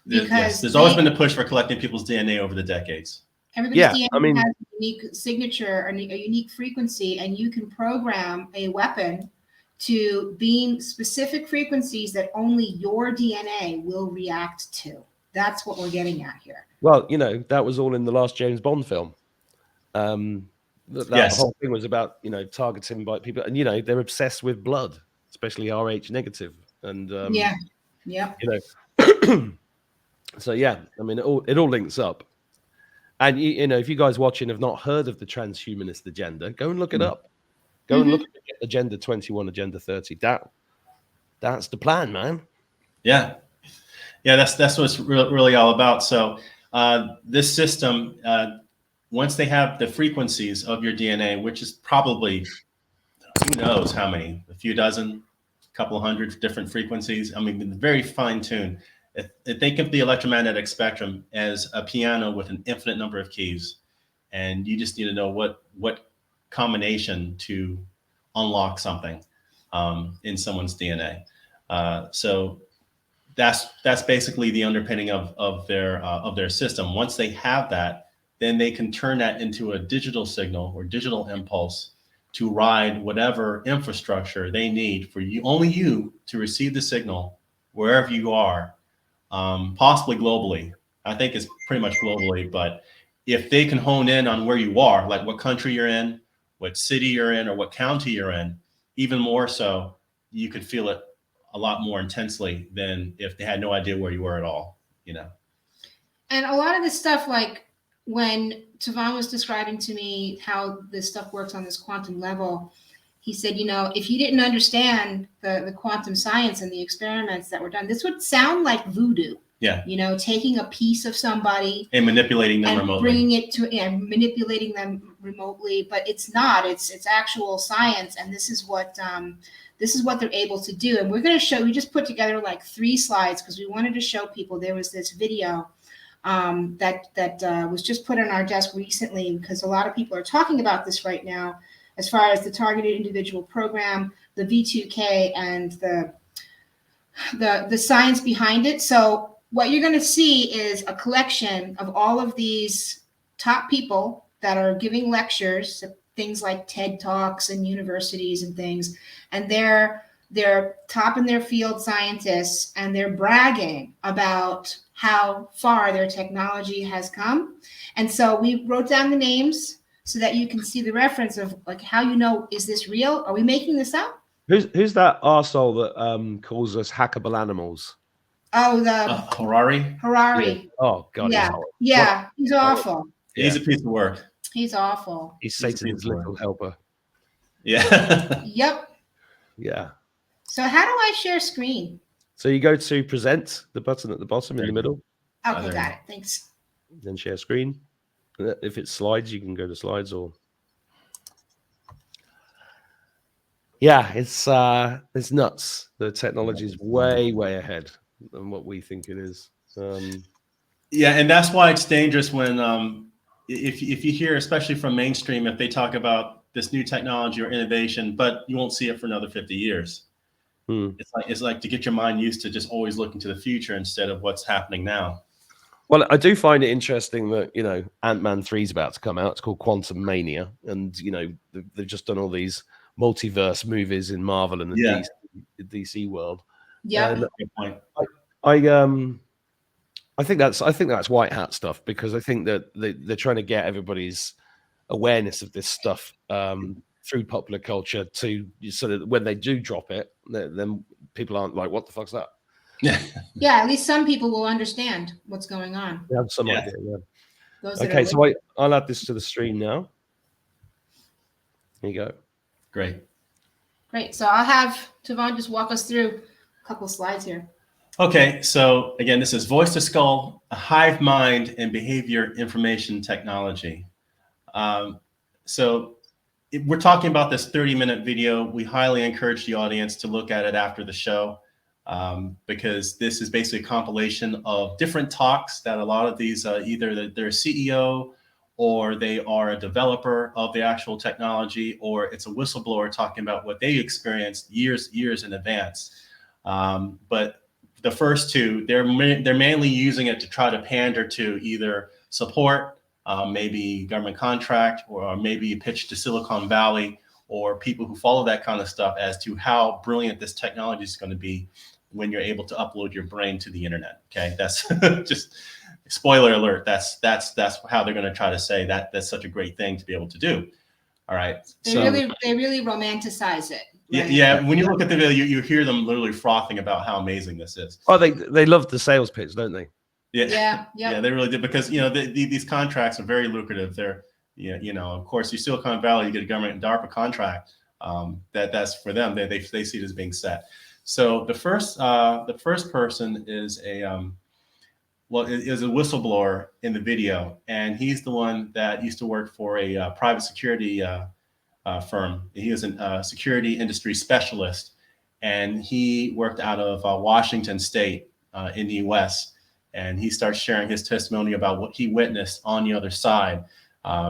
Because there's always been a push for collecting people's DNA over the decades. Everybody's DNA has a unique signature, a unique frequency, and you can program a weapon to beam specific frequencies that only your DNA will react to. That's what we're getting at here. Well, that was all in the last James Bond film. That whole thing was about, targeting by people, and they're obsessed with blood, especially Rh negative. And so it all links up. And if you guys watching have not heard of the transhumanist agenda, go and look it up. Go and look at Agenda 21, Agenda 30. That's the plan, man. Yeah. That's what it's really all about. So this system, once they have the frequencies of your DNA, which is probably, who knows how many, a few dozen, a couple hundred different frequencies. I mean, very fine tuned. If think of the electromagnetic spectrum as a piano with an infinite number of keys, and you just need to know what combination to unlock something in someone's DNA. So that's basically the underpinning of their system. Once they have that, then they can turn that into a digital signal or digital impulse to ride whatever infrastructure they need for only you to receive the signal wherever you are, possibly globally. I think it's pretty much globally, but if they can hone in on where you are, like what country you're in, what city you're in, or what county you're in, even more so, you could feel it a lot more intensely than if they had no idea where you were at all, you know? And a lot of this stuff, like when Tivon was describing to me how this stuff works on this quantum level, he said, you know, if you didn't understand the quantum science and the experiments that were done, this would sound like voodoo. Yeah. You know, taking a piece of somebody and manipulating them remotely, bringing it to, and manipulating them remotely, but it's not. It's actual science, and this is what they're able to do. And we're going to show. We just put together like 3 slides because we wanted to show people. There was this video that was just put on our desk recently because a lot of people are talking about this right now, as far as the targeted individual program, the V2K, and the science behind it. So what you're going to see is a collection of all of these top people that are giving lectures, things like TED Talks and universities and things, and they're top in their field scientists, and they're bragging about how far their technology has come. And so we wrote down the names so that you can see the reference of like how you know, is this real? Are we making this up? Who's that arsehole that calls us hackable animals? Oh, the Harari. Harari. Oh God, yeah, he's awful. He's a piece of work. He's awful. He's Satan's little helper. Yeah. Yep. Yeah. So how do I share screen? So you go to present, the button at the bottom in the middle. Okay, got it. Thanks. Then share screen. If it's slides, you can go to slides or. Yeah, it's nuts. The technology is way ahead than what we think it is. Yeah, and that's why it's dangerous when if you hear, especially from mainstream, if they talk about this new technology or innovation, but you won't see it for another 50 years. It's like to get your mind used to just always looking to the future instead of what's happening now. Well, I do find it interesting that, you know, Ant-Man 3 is about to come out. It's called Quantum Mania, and you know they've just done all these multiverse movies in Marvel and the DC world. Yeah, good point. I think that's white hat stuff, because I think that they're trying to get everybody's awareness of this stuff through popular culture so that when they do drop it, then people aren't like, what the fuck's that? Yeah, at least some people will understand what's going on. They have some idea. Yeah. Okay, so I'll add this to the stream now. Here you go. Great. So I'll have Tivon just walk us through a couple slides here. Okay, so again, this is Voice to Skull, a hive mind and behavior information technology. So we're talking about this 30-minute video. We highly encourage the audience to look at it after the show, because this is basically a compilation of different talks that a lot of these, either they're a CEO or they are a developer of the actual technology, or it's a whistleblower talking about what they experienced years in advance. But the first two, they're mainly using it to try to pander to either support, maybe government contract, or maybe pitch to Silicon Valley or people who follow that kind of stuff as to how brilliant this technology is going to be when you're able to upload your brain to the internet. Okay, that's just spoiler alert. That's how they're going to try to say that that's such a great thing to be able to do. All right. They really romanticize it. Right? Yeah. When you look at the video, you hear them literally frothing about how amazing this is. Oh, they love the sales pitch, don't they? Yeah, they really did, because you know these contracts are very lucrative. They're of course, you Silicon Valley, you get a government and DARPA contract. That's for them. They see it as being set. So the first person is is a whistleblower in the video, and he's the one that used to work for a private security firm. He was a security industry specialist, and he worked out of Washington State in the U.S. And he starts sharing his testimony about what he witnessed on the other side,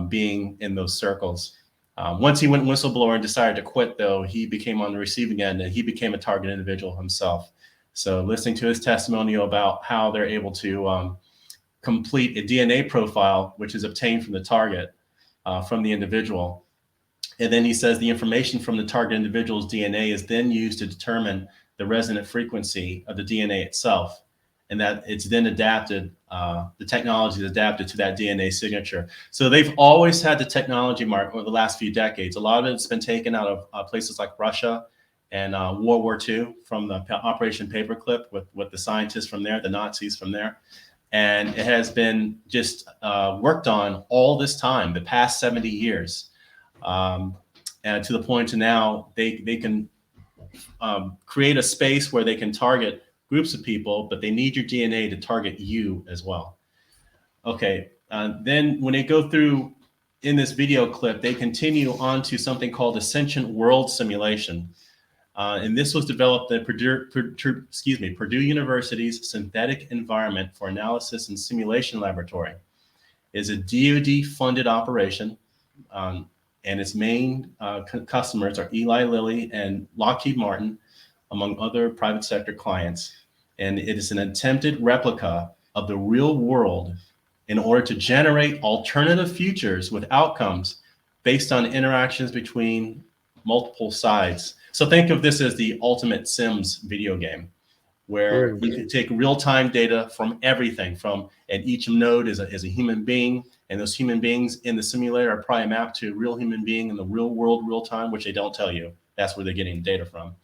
being in those circles. Once he went whistleblower and decided to quit, though, he became on the receiving end, and he became a target individual himself. So listening to his testimonial about how they're able to complete a DNA profile, which is obtained from the target, from the individual. And then he says the information from the target individual's DNA is then used to determine the resonant frequency of the DNA itself. And that it's then adapted, the technology is adapted to that DNA signature. So they've always had the technology, Mark, over the last few decades. A lot of it's been taken out of places like Russia and World War II from the Operation Paperclip with the scientists from there, the Nazis from there. And it has been just worked on all this time, the past 70 years. And to the point to now, they can create a space where they can target groups of people, but they need your DNA to target you as well. Okay, then when they go through in this video clip, they continue on to something called a sentient world simulation. And this was developed at Purdue University's Synthetic Environment for Analysis and Simulation Laboratory. It's a DoD-funded operation, and its main customers are Eli Lilly and Lockheed Martin, among other private sector clients. And it is an attempted replica of the real world in order to generate alternative futures with outcomes based on interactions between multiple sides. So think of this as the ultimate Sims video game, where you can take real-time data from everything, and each node is a human being, and those human beings in the simulator are probably mapped to a real human being in the real world, real time, which they don't tell you. That's where they're getting data from.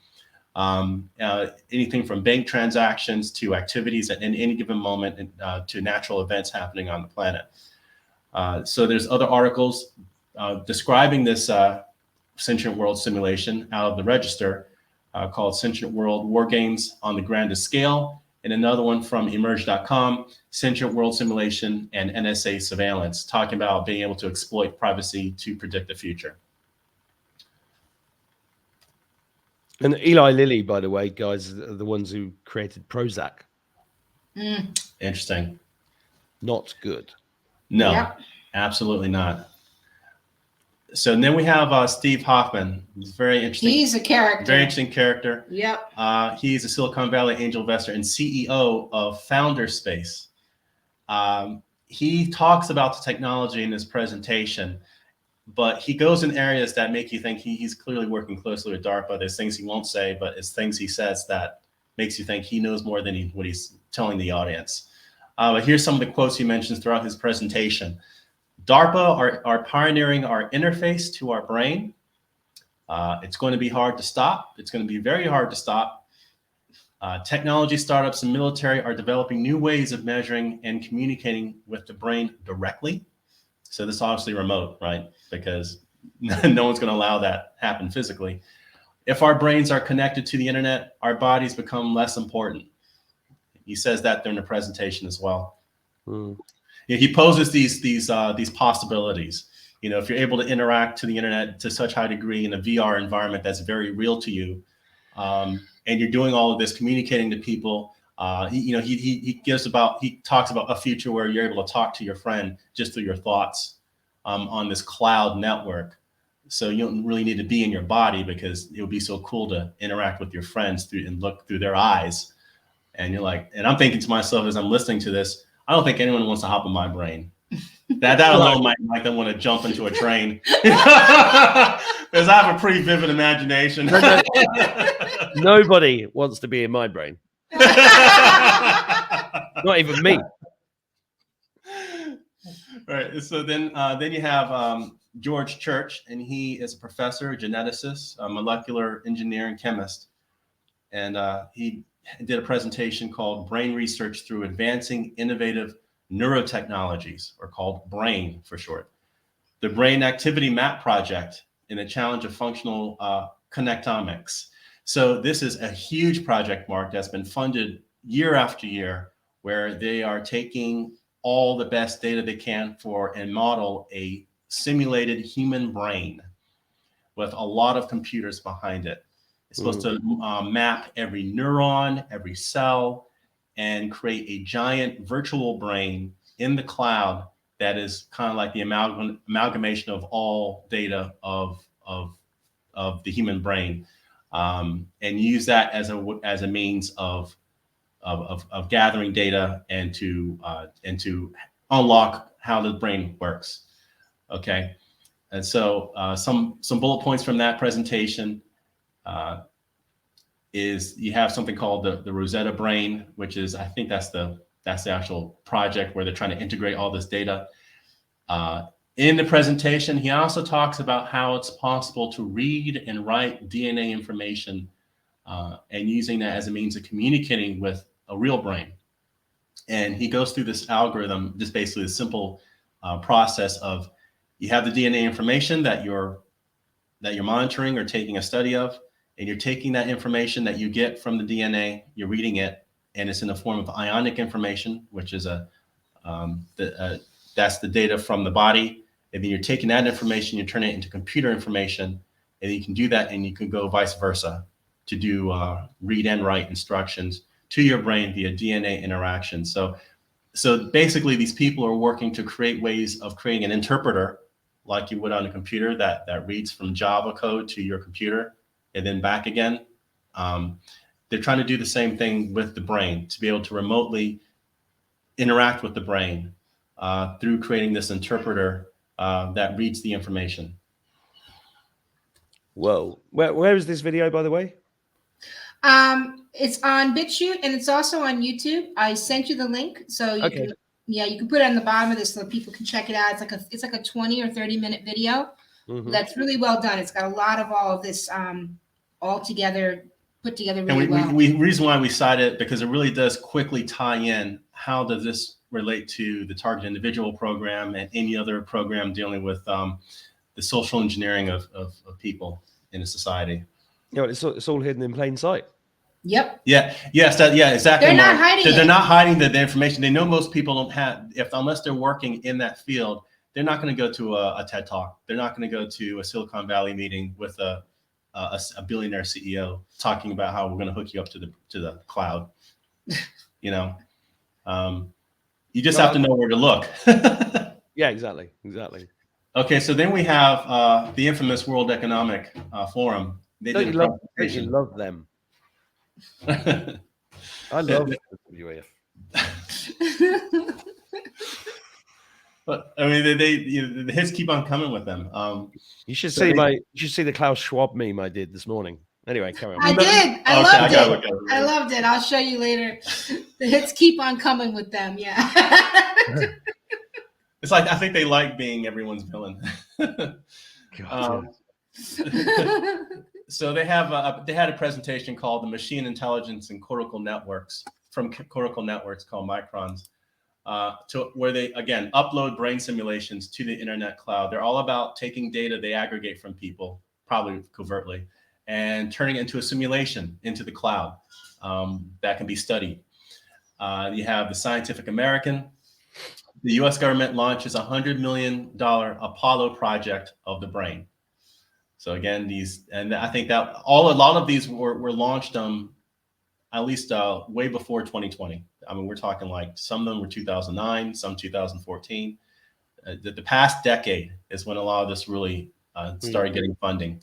Anything from bank transactions to activities at any given moment, to natural events happening on the planet. So there's other articles describing this sentient world simulation out of the Register, called Sentient World War Games on the Grandest Scale, and another one from emerge.com, Sentient World Simulation and NSA Surveillance, talking about being able to exploit privacy to predict the future. And Eli Lilly, by the way, guys, are the ones who created Prozac. Interesting. Not good. No, Yep. Absolutely not. So then we have Steve Hoffman. He's very interesting. He's a character. Very interesting character. Yep. He's a Silicon Valley angel investor and CEO of Founder Space. He talks about the technology in his presentation, but he goes in areas that make you think he's clearly working closely with DARPA. There's things he won't say, but it's things he says that makes you think he knows more than what he's telling the audience. But here's some of the quotes he mentions throughout his presentation. DARPA are pioneering our interface to our brain. It's going to be hard to stop. It's going to be very hard to stop. Technology startups and military are developing new ways of measuring and communicating with the brain directly. So this is obviously remote, right? Because no one's going to allow that happen physically. If our brains are connected to the internet, our bodies become less important. He says that during the presentation as well. He poses these possibilities. You know, if you're able to interact to the internet to such high degree in a VR environment that's very real to you, and you're doing all of this, communicating to people, he talks about a future where you're able to talk to your friend just through your thoughts on this cloud network. So you don't really need to be in your body, because it would be so cool to interact with your friends and look through their eyes. And you're like, and I'm thinking to myself as I'm listening to this, I don't think anyone wants to hop in my brain. That alone might make them want to jump into a train. Because I have a pretty vivid imagination. Nobody wants to be in my brain. Not even me. Right. So then you have George Church, and he is a professor, a geneticist, a molecular engineer, and chemist. And he did a presentation called Brain Research Through Advancing Innovative Neurotechnologies, or called BRAIN for short. The Brain Activity Map Project in the Challenge of Functional Connectomics. So this is a huge project, Mark, that's been funded year after year, where they are taking all the best data they can and model a simulated human brain with a lot of computers behind it. It's supposed to map every neuron, every cell, and create a giant virtual brain in the cloud that is kind of like the amalgamation of all data of the human brain, and use that as a means of of gathering data and to unlock how the brain works. Okay, and so some bullet points from that presentation is you have something called the Rosetta Brain, which is, I think that's the actual project where they're trying to integrate all this data. In the presentation, he also talks about how it's possible to read and write DNA information and using that as a means of communicating with a real brain. And he goes through this algorithm, just basically a simple process of, you have the DNA information that you're monitoring or taking a study of, and you're taking that information that you get from the DNA, you're reading it, and it's in the form of ionic information, which is that's the data from the body. And then you're taking that information, you turn it into computer information, and you can do that, and you can go vice versa to do read and write instructions to your brain via DNA interaction. So basically, these people are working to create ways of creating an interpreter, like you would on a computer, that reads from Java code to your computer and then back again. They're trying to do the same thing with the brain, to be able to remotely interact with the brain through creating this interpreter that reads the information. Whoa. Where is this video, by the way? It's on BitChute and it's also on YouTube. I sent you the link, so you can, you can put it on the bottom of this so people can check it out. It's like a 20 or 30-minute video. That's really well done. It's got a lot of all of this all together, put together really well. The reason why we cited it, because it really does quickly tie in, how does this relate to the Target Individual program and any other program dealing with the social engineering of people in a society. Yeah, it's all hidden in plain sight. Yep. Yeah. Yes. Exactly. They're not hiding it. They're not hiding the information. They know most people don't have, unless they're working in that field, they're not going to go to a TED Talk. They're not going to go to a Silicon Valley meeting with a billionaire CEO talking about how we're going to hook you up to the cloud. You know, you just have to know where to look. Yeah, exactly. Okay, so then we have the infamous World Economic Forum. Don't you love them? I love WEF. But I mean, the hits keep on coming with them. You should see the Klaus Schwab meme I did this morning. Anyway, carry on. I did. I loved it. I'll show you later. The hits keep on coming with them. Yeah. It's like, I think they like being everyone's villain. So they had a presentation called the Machine Intelligence and Cortical Networks, from Cortical Networks, called Microns, where they, again, upload brain simulations to the internet cloud. They're all about taking data they aggregate from people, probably covertly, and turning it into a simulation into the cloud that can be studied. You have the Scientific American. The U.S. government launches $100 million Apollo project of the brain. So again, and I think that a lot of these were launched at least way before 2020. I mean, we're talking like some of them were 2009, some 2014. The past decade is when a lot of this really started getting funding.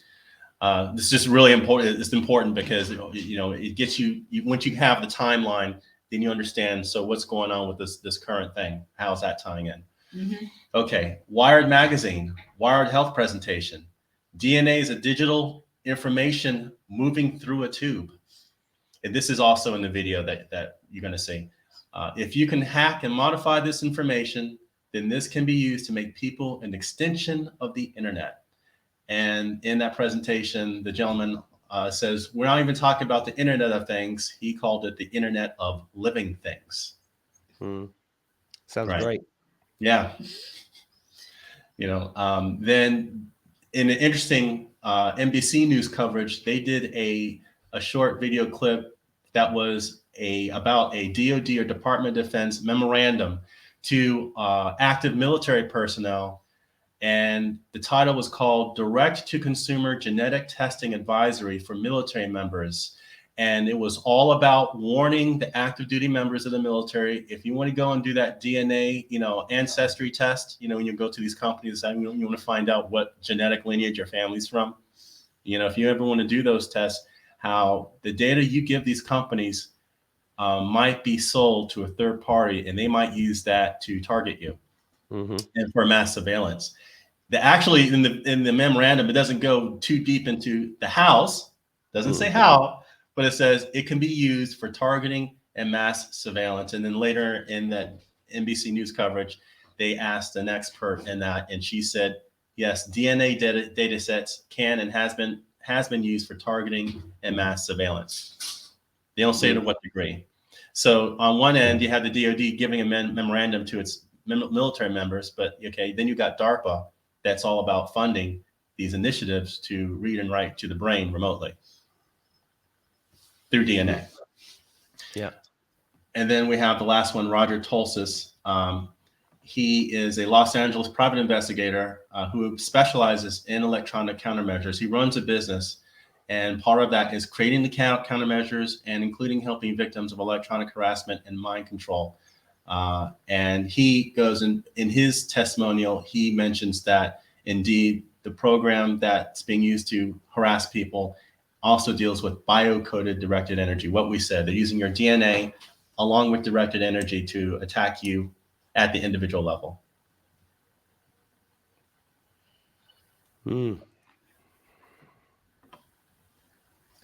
This is just really important. It's important because it gets you once you have the timeline, then you understand. So what's going on with this current thing? How's that tying in? Okay, Wired magazine, Wired health presentation. DNA is a digital information moving through a tube. And this is also in the video that you're going to see. If you can hack and modify this information, then this can be used to make people an extension of the internet. And in that presentation, the gentleman says, we're not even talking about the Internet of Things. He called it the Internet of Living Things. Sounds great. Yeah. Then in an interesting NBC News coverage, they did a short video clip that was about a DoD or Department of Defense memorandum to active military personnel. And the title was called Direct to Consumer Genetic Testing Advisory for Military Members. And it was all about warning the active duty members of the military, if you want to go and do that DNA, ancestry test, when you go to these companies and you want to find out what genetic lineage your family's from, if you ever want to do those tests, how the data you give these companies might be sold to a third party, and they might use that to target you and for mass surveillance. Actually, in the memorandum, it doesn't go too deep into the house. Doesn't say how, but it says it can be used for targeting and mass surveillance. And then later in that NBC News coverage, they asked an expert in that, and she said, yes, DNA data sets can and has been used for targeting and mass surveillance. They don't say to what degree. So on one end, you have the DoD giving a memorandum to its military members, but okay, then you got DARPA that's all about funding these initiatives to read and write to the brain remotely through DNA. Yeah. And then we have the last one, Roger Tulsis. He is a Los Angeles private investigator who specializes in electronic countermeasures. He runs a business, and part of that is creating the countermeasures and including helping victims of electronic harassment and mind control. And he goes in his testimonial, he mentions that indeed the program that's being used to harass people also deals with bio-coded directed energy. What we said, they're using your DNA along with directed energy to attack you at the individual level.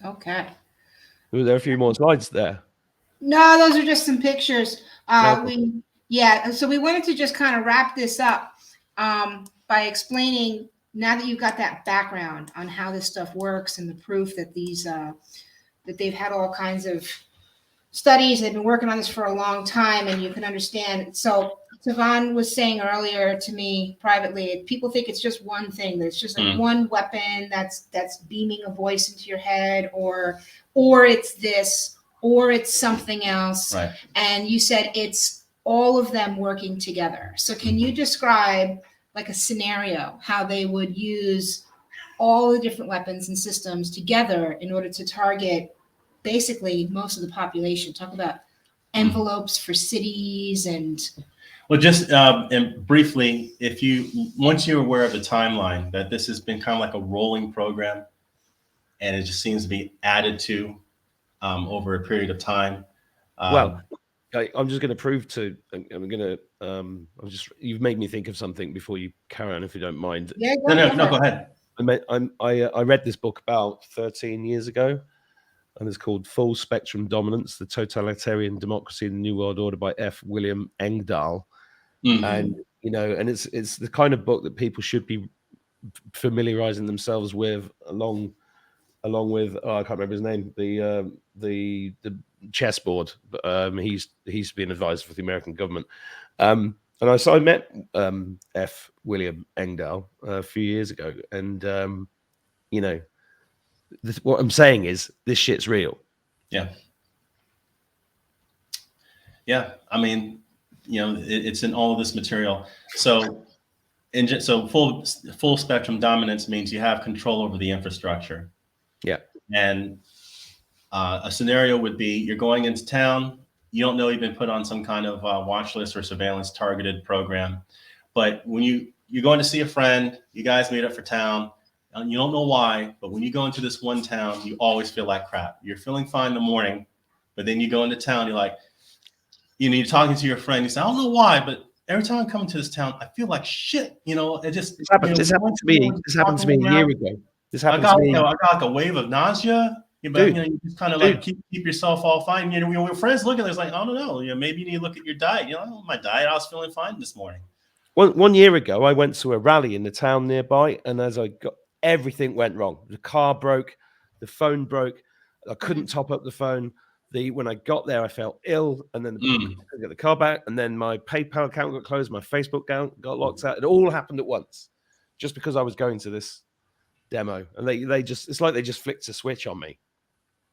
Okay. Were there a few more slides there? No, those are just some pictures. Okay. So we wanted to just kind of wrap this up by explaining, now that you've got that background on how this stuff works and the proof that that they've had all kinds of studies, they've been working on this for a long time, and you can understand. So Tivon was saying earlier to me privately, people think it's just one thing, that it's just like one weapon that's beaming a voice into your head, or it's this, or it's something else. Right. And you said it's all of them working together. So can you describe like a scenario, how they would use all the different weapons and systems together in order to target basically most of the population? Talk about envelopes for cities and... Well, just and briefly, once you're aware of the timeline, that this has been kind of like a rolling program, and it just seems to be added to over a period of time. Well, I'm just going to prove to. You've made me think of something before you carry on, if you don't mind. Yeah, no, go ahead. I read this book about 13 years ago, and it's called Full Spectrum Dominance: The Totalitarian Democracy in the New World Order by F. William Engdahl. And and it's the kind of book that people should be familiarizing themselves with, along with I can't remember his name, the chessboard. He's been advisor for the American government. And I met F. William Engdahl a few years ago, and what I'm saying is this shit's real. Yeah. I mean, it's in all of this material. So full spectrum dominance means you have control over the infrastructure. Yeah. And a scenario would be you're going into town. You don't know you've been put on some kind of watch list or surveillance targeted program. But when you're going to see a friend, you guys meet up for town, and you don't know why, but when you go into this one town, you always feel like crap. You're feeling fine in the morning, but then you go into town, you're like, you're talking to your friend, you say, I don't know why, but every time I come into this town, I feel like shit. It just this happened to me. This happened to me a year ago. This happened to me. I got like a wave of nausea. But you just kind of like keep yourself all fine. Your friends look at it, it's like, I don't know. Maybe you need to look at your diet. My diet, I was feeling fine this morning. One year ago, I went to a rally in the town nearby, and as I got, everything went wrong. The car broke, the phone broke. I couldn't top up the phone. When I got there, I felt ill, and then I got the car back, and then my PayPal account got closed, my Facebook account got locked out. It all happened at once, just because I was going to this demo, and it's like they just flicked a switch on me.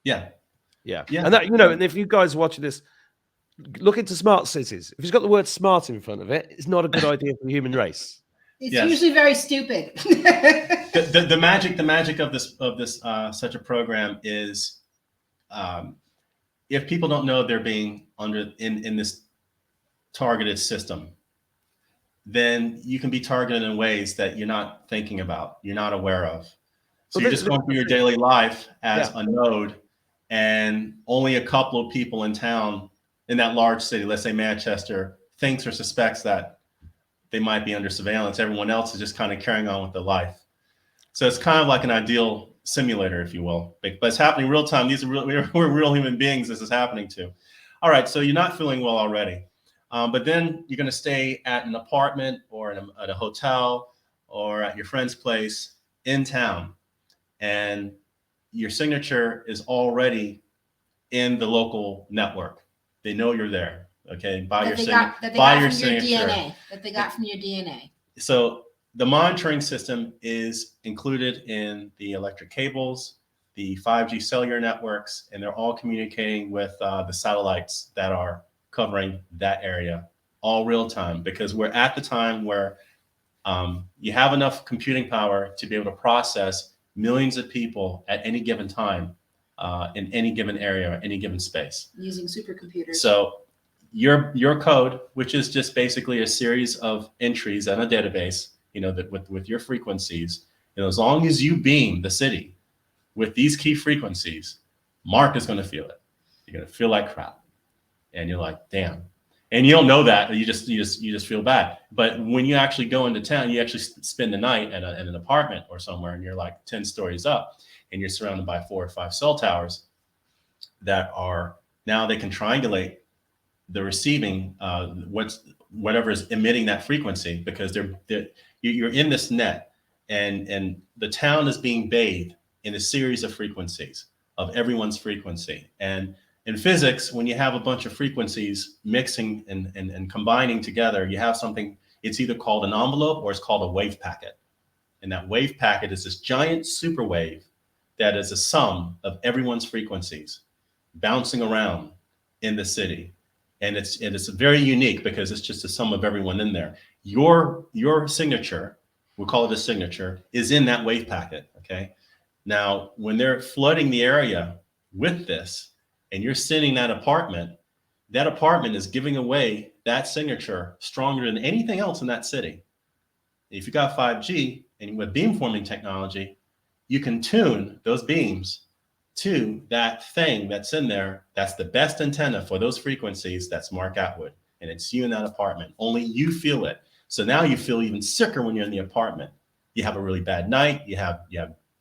Yeah. And that, and if you guys are watching this, look into smart cities. If it's got the word smart in front of it, it's not a good idea for the human race. It's usually very stupid. the magic of this such a program is, if people don't know they're being in this targeted system, then you can be targeted in ways that you're not thinking about, you're not aware of. So you're just going through your daily life as a node, and only a couple of people in town, in that large city, let's say Manchester, thinks or suspects that they might be under surveillance. Everyone else is just kind of carrying on with their life. So it's kind of like an ideal simulator, if you will, but it's happening real time. These are we're real human beings this is happening to. All right, so you're not feeling well already, but then you're going to stay at an apartment or at a hotel or at your friend's place in town, and your signature is already in the local network. They know you're there, okay? By your signature. DNA, that they got from your DNA. So the monitoring system is included in the electric cables, the 5G cellular networks, and they're all communicating with the satellites that are covering that area, all real time, because we're at the time where you have enough computing power to be able to process millions of people at any given time in any given area or any given space. Using supercomputers. So your code, which is just basically a series of entries in a database, that with your frequencies, as long as you beam the city with these key frequencies, Mark is going to feel it. You're going to feel like crap, and you're like, damn. And you don't know that. You just feel bad. But when you actually go into town, you actually spend the night at an apartment or somewhere, and you're like 10 stories up, and you're surrounded by 4 or 5 cell towers that are now they can triangulate the receiving whatever is emitting that frequency, because you're in this net, and the town is being bathed in a series of frequencies of everyone's frequency. And in physics, when you have a bunch of frequencies mixing and combining together, you have something, it's either called an envelope or it's called a wave packet. And that wave packet is this giant super wave that is a sum of everyone's frequencies bouncing around in the city. And it's very unique because it's just a sum of everyone in there. Your signature, we'll call it a signature, is in that wave packet, okay? Now, when they're flooding the area with this, and you're sitting in that apartment is giving away that signature stronger than anything else in that city. If you got 5G and with beamforming technology, you can tune those beams to that thing that's in there. That's the best antenna for those frequencies. That's Mark Attwood, and it's you in that apartment. Only you feel it. So now you feel even sicker when you're in the apartment. You have a really bad night. You have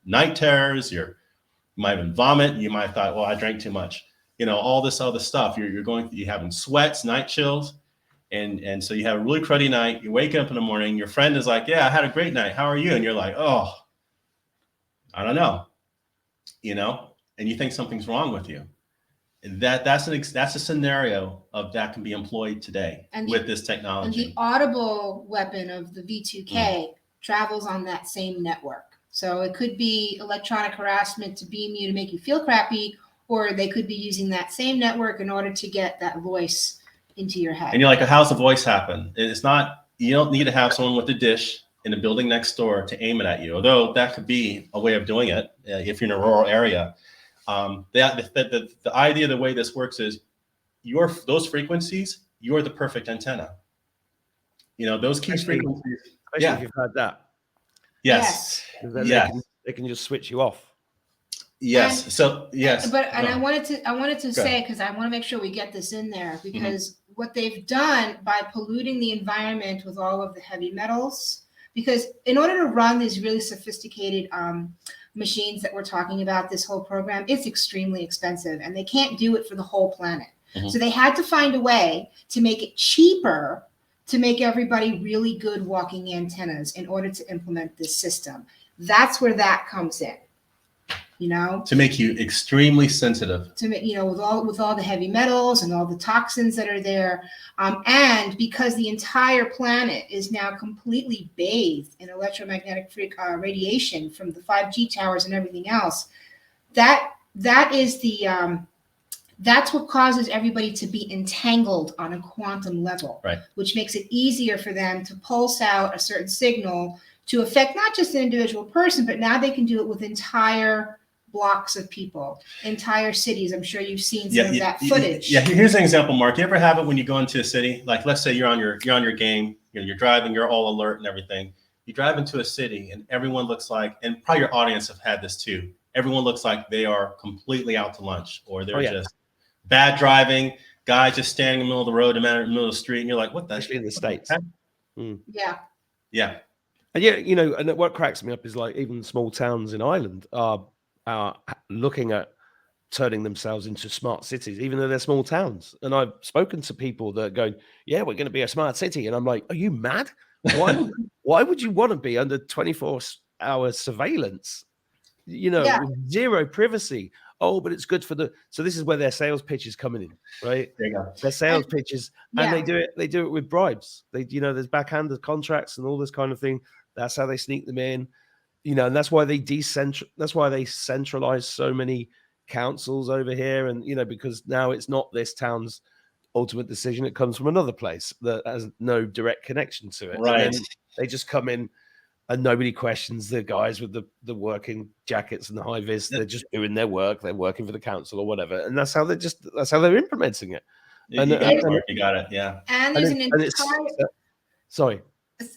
night terrors. You might even vomit. You might have thought, well, I drank too much. All this other stuff. You're having sweats, night chills. And so you have a really cruddy night. You wake up in the morning. Your friend is like, yeah, I had a great night. How are you? And you're like, oh, I don't know. And you think something's wrong with you. And that's a scenario of that can be employed today with this technology. And the audible weapon of the V2K travels on that same network. So it could be electronic harassment to beam you to make you feel crappy, or they could be using that same network in order to get that voice into your head. And you're like, how's the voice happen? It's not, you don't need to have someone with a dish in the building next door to aim it at you, although that could be a way of doing it if you're in a rural area. The idea, the way this works is those frequencies, you're the perfect antenna. Those key frequencies. Especially if you've had that. Yes. They can just switch you off. Yes. I wanted to say, because I want to make sure we get this in there, because what they've done by polluting the environment with all of the heavy metals, because in order to run these really sophisticated machines that we're talking about, this whole program, it's extremely expensive, and they can't do it for the whole planet. So they had to find a way to make it cheaper to make everybody really good walking antennas in order to implement this system. That's where that comes in. To make you extremely sensitive. To make, with all the heavy metals and all the toxins that are there, and because the entire planet is now completely bathed in electromagnetic radiation from the 5G towers and everything else, that is that's what causes everybody to be entangled on a quantum level, right? Which makes it easier for them to pulse out a certain signal to affect not just an individual person, but now they can do it with entire blocks of people, entire cities. I'm sure you've seen some of that footage. Yeah, here's an example, Mark. You ever have it when you go into a city? Like, let's say you're on your game, you're driving, you're all alert and everything. You drive into a city and everyone looks like, and probably your audience have had this too. everyone looks like they are completely out to lunch, or they're just bad driving, guys just standing in the middle of the road, in the middle of the street, and you're like, what the? Especially in the States. Yeah. Yeah. And yeah, you know, and what cracks me up is like even small towns in Ireland are looking at turning themselves into smart cities, even though they're small towns. And I've spoken to people that are going, yeah, we're going to be a smart city. And I'm like, are you mad? Why would you want to be under 24-hour surveillance? You know, with zero privacy. Oh, but it's good for so this is where their sales pitch is coming in, right? There you go. Their sales pitches, and they do it with bribes. There's backhanded contracts and all this kind of thing. That's how they sneak them in, you know, and that's why they centralize so many councils over here. And, you know, because now it's not this town's ultimate decision. It comes from another place that has no direct connection to it. Right. And then they just come in and nobody questions the guys with the working jackets and the high vis. They're just doing their work. They're working for the council or whatever. And that's how they're implementing it. You got it. Yeah. And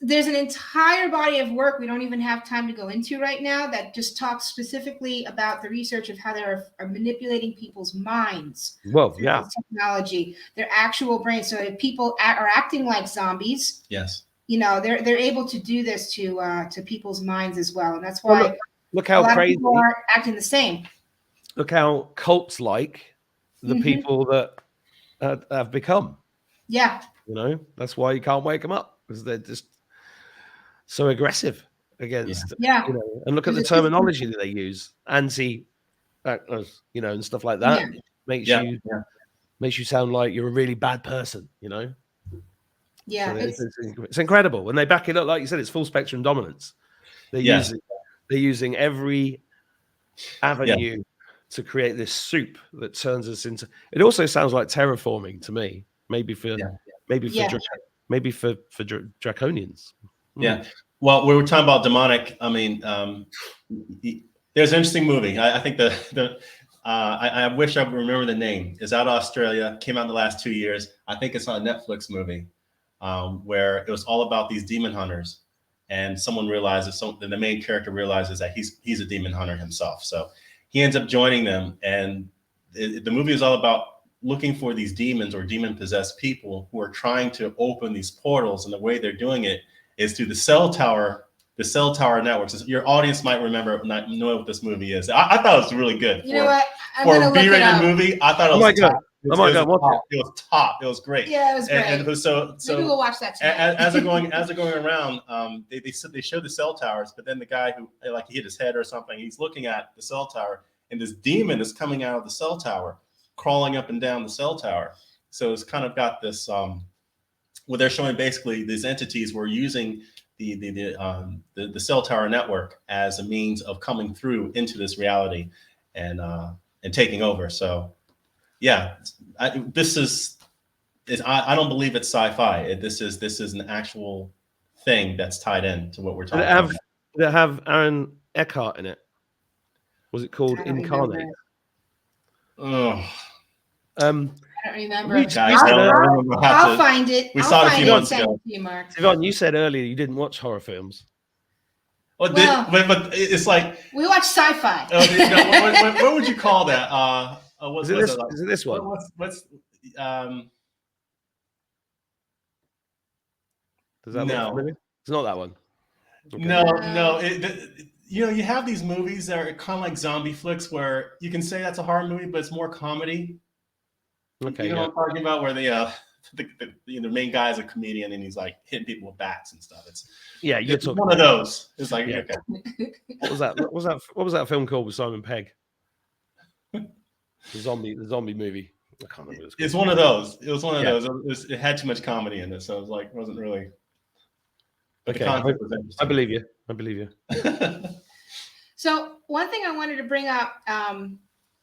there's an entire body of work we don't even have time to go into right now that just talks specifically about the research of how they are manipulating people's minds. Well, yeah. Technology, their actual brains. So if people are acting like zombies, yes, you know, they're able to do this to people's minds as well. And that's why look how crazy people are acting the same. Look how cults like the people that have become. Yeah. You know, that's why you can't wake them up, because they're just so aggressive against, you know, and look at the terminology that they use, you know, and stuff like that. Makes you sound like you're a really bad person, you know? Yeah. So it's incredible. When they back it up, like you said, it's full spectrum dominance. They're using every avenue to create this soup that turns us into, it also sounds like terraforming to me, maybe for draconians. Yeah. Well, we were talking about demonic. I mean, there's an interesting movie. I think I wish I would remember the name. It's out of Australia. Came out in the last 2 years. I think it's on a Netflix movie where it was all about these demon hunters, and someone realizes, the main character realizes that he's a demon hunter himself. So he ends up joining them, and the movie is all about looking for these demons or demon possessed people who are trying to open these portals, and the way they're doing it is through the cell tower networks. Your audience might remember, not know what this movie is. I thought it was really good. You know what? For a B-rated movie, I thought it was top. Oh my God! It was top. It was great. Yeah, it was great. And so maybe we'll watch that tonight. as they're going around, they show the cell towers, but then the guy who he hit his head or something, he's looking at the cell tower, and this demon is coming out of the cell tower, crawling up and down the cell tower. So it's kind of got this. Well, they're showing basically these entities were using the cell tower network as a means of coming through into this reality and taking over. So, yeah, I don't believe it's sci-fi. This is an actual thing that's tied in to what we're talking about. Did it have Aaron Eckhart in it? Was it called Incarnate? Oh. I don't remember. I'll find it. We saw it a few months ago. Tivon, you said earlier you didn't watch horror films. Well, but it's like we watch sci-fi. What would you call that? Is it this one? Does that look familiar? It's not that one. Okay. No. You have these movies that are kind of like zombie flicks where you can say that's a horror movie, but it's more comedy. Okay, what I'm talking about, where the main guy is a comedian and he's like hitting people with bats and stuff. It's talking one of those. It's like okay. What was that? What was that film called with Simon Pegg? The zombie movie. I can't remember. It's one of those. It was one of those. It had too much comedy in it, so it was like wasn't really. Okay, I believe you. So one thing I wanted to bring up,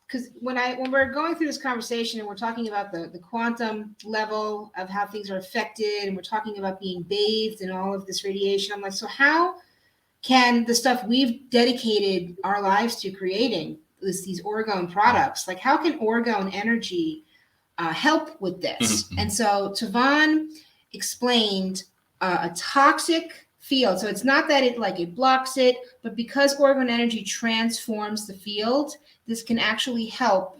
because when we're going through this conversation and we're talking about the quantum level of how things are affected, and we're talking about being bathed in all of this radiation, I'm like, so how can the stuff we've dedicated our lives to creating, these orgone products, like how can orgone energy help with this? And so Tivon explained a toxic field. So it's not that it blocks it, but because orgone energy transforms the field, this can actually help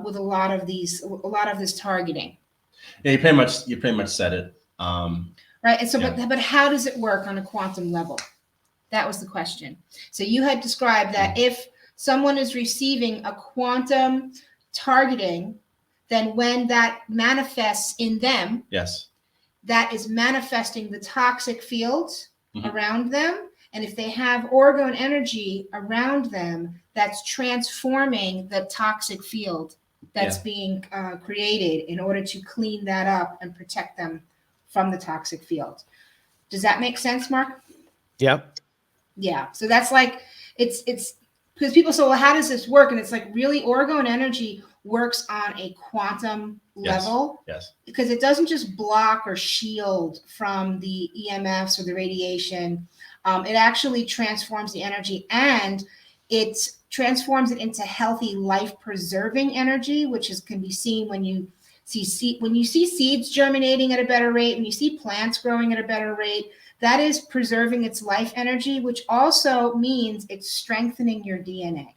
with a lot of this targeting. Yeah, you pretty much said it. Right. And so, Yeah. but how does it work on a quantum level? That was the question. So you had described that if someone is receiving a quantum targeting, then when that manifests in them, Yes, that is manifesting the toxic field around them. And if they have orgone energy around them, that's transforming the toxic field that's being created in order to clean that up and protect them from the toxic field. Does that make sense, Mark? Yeah. Yeah. So that's like, it's because people say, well, how does this work? And it's like, really, orgone energy works on a quantum level. Yes. Because it doesn't just block or shield from the EMFs or the radiation. It actually transforms the energy, and it transforms it into healthy, life-preserving energy, which can be seen when you see seeds germinating at a better rate, when you see plants growing at a better rate. That is preserving its life energy, which also means it's strengthening your DNA.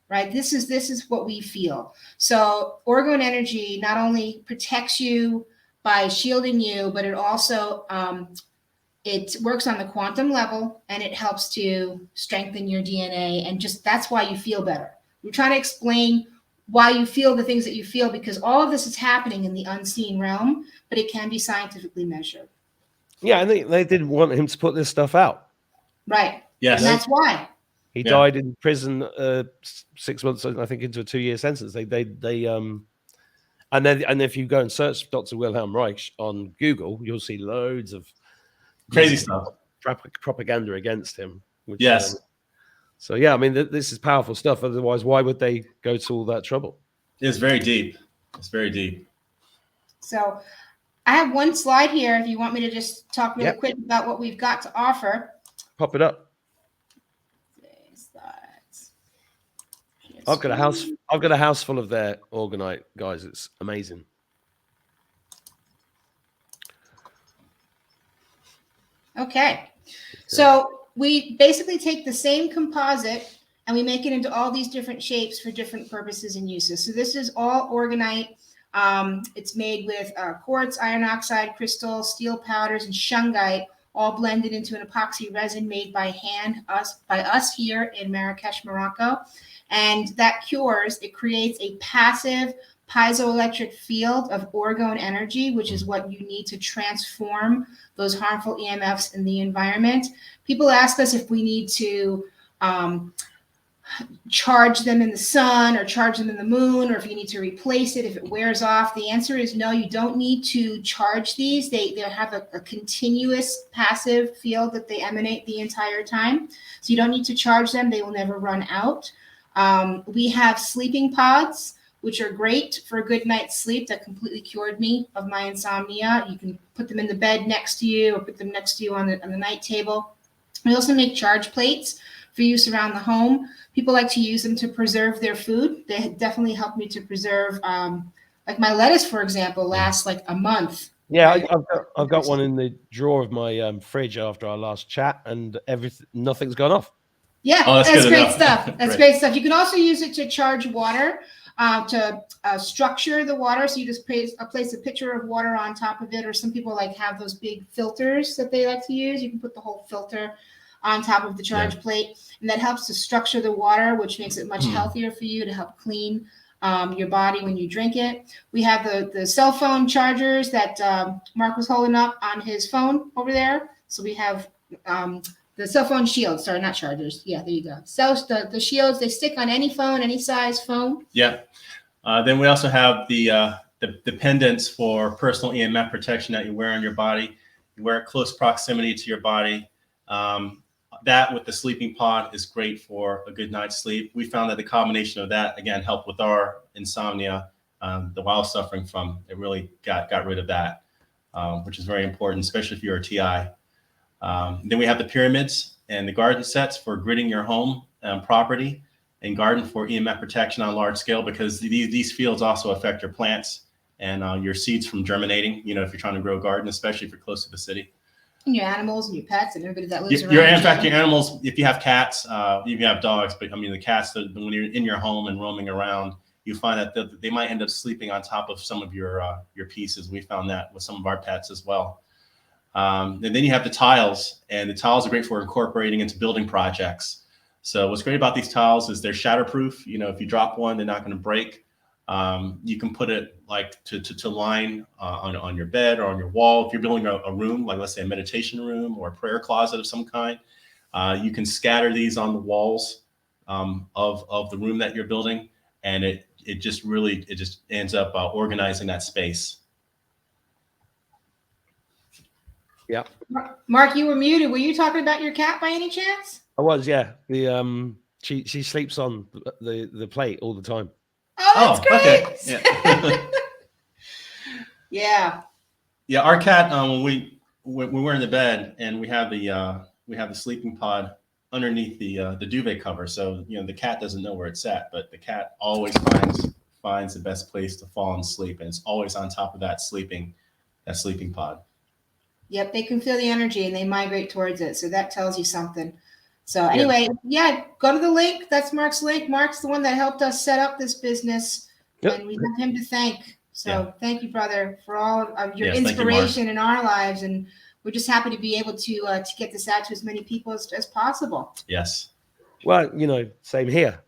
Right? This is what we feel. So orgone energy not only protects you by shielding you, but it also it works on the quantum level, and it helps to strengthen your DNA. And just that's why you feel better. We're trying to explain why you feel the things that you feel, because all of this is happening in the unseen realm, but it can be scientifically measured. Yeah, and they didn't want him to put this stuff out. Right. Yes. And that's why. He died in prison 6 months, I think, into a 2-year sentence. And if you go and search Dr. Wilhelm Reich on Google, you'll see loads of crazy stuff, propaganda against him. Which, yes. So yeah, I mean, this is powerful stuff. Otherwise, why would they go to all that trouble? It's very deep. It's very deep. So I have one slide here. If you want me to just talk really quick about what we've got to offer. Pop it up. I've got a house full of their orgonite guys. It's amazing. Okay. So we basically take the same composite and we make it into all these different shapes for different purposes and uses. So this is all orgonite. It's made with quartz, iron oxide, crystal, steel powders, and shungite, all blended into an epoxy resin made by hand by us here in Marrakesh, Morocco. And that it creates a passive piezoelectric field of orgone energy, which is what you need to transform those harmful EMFs in the environment. People ask us if we need to charge them in the sun or charge them in the moon, or if you need to replace it if it wears off. The answer is no, you don't need to charge these. They have a continuous passive field that they emanate the entire time. So you don't need to charge them. They will never run out. We have sleeping pods, which are great for a good night's sleep. That completely cured me of my insomnia. You can put them in the bed next to you or put them next to you on the night table. We also make charge plates for use around the home. People like to use them to preserve their food. They definitely help me to preserve, like my lettuce, for example, lasts like a month. Yeah, I've got one in the drawer of my fridge after our last chat, and nothing's gone off. Yeah, that's great stuff. That's great stuff. You can also use it to charge water, to structure the water. So you just place a pitcher of water on top of it, or some people have those big filters that they like to use. You can put the whole filter on top of the charge plate, and that helps to structure the water, which makes it much healthier for you to help clean your body when you drink it. We have the cell phone chargers that Mark was holding up on his phone over there. So we have the cell phone shields. Sorry, not chargers. Yeah, there you go. So the shields, they stick on any phone, any size phone. Yeah. Then we also have the pendants for personal EMF protection that you wear on your body. You wear it close proximity to your body. That with the sleeping pod is great for a good night's sleep. We found that the combination of that, again, helped with our insomnia, the while suffering from it, really got rid of that, which is very important, especially if you're a TI. Then we have the pyramids and the garden sets for gridding your home property and garden for EMF protection on a large scale, because these fields also affect your plants and your seeds from germinating, if you're trying to grow a garden, especially if you're close to the city. And your animals and your pets and everybody that lives around. In fact, your animals, if you have cats, if you have dogs, but I mean, the cats, when you're in your home and roaming around, you find that they might end up sleeping on top of some of your pieces. We found that with some of our pets as well. And then you have the tiles, and the tiles are great for incorporating into building projects. So what's great about these tiles is they're shatterproof. You know, if you drop one, they're not going to break. You can put it like to line on your bed or on your wall. If you're building a room, like let's say a meditation room or a prayer closet of some kind, you can scatter these on the walls of the room that you're building, and it just ends up organizing that space. Yeah. Mark, you were muted. Were you talking about your cat by any chance? I was, yeah. The she sleeps on the plate all the time. Oh, that's great. Okay. Yeah. Yeah. Our cat, when we're in the bed and we have the sleeping pod underneath the duvet cover, so you know the cat doesn't know where it's at, but the cat always finds the best place to fall and sleep, and it's always on top of that sleeping pod. Yep, they can feel the energy and they migrate towards it, so that tells you something. So anyway, yeah, go to the link. That's Mark's link. Mark's the one that helped us set up this business, and we have him to thank. So thank you, brother, for all of your inspiration in our lives, and we're just happy to be able to get this out to as many people as possible. Yes. Well, you know, same here.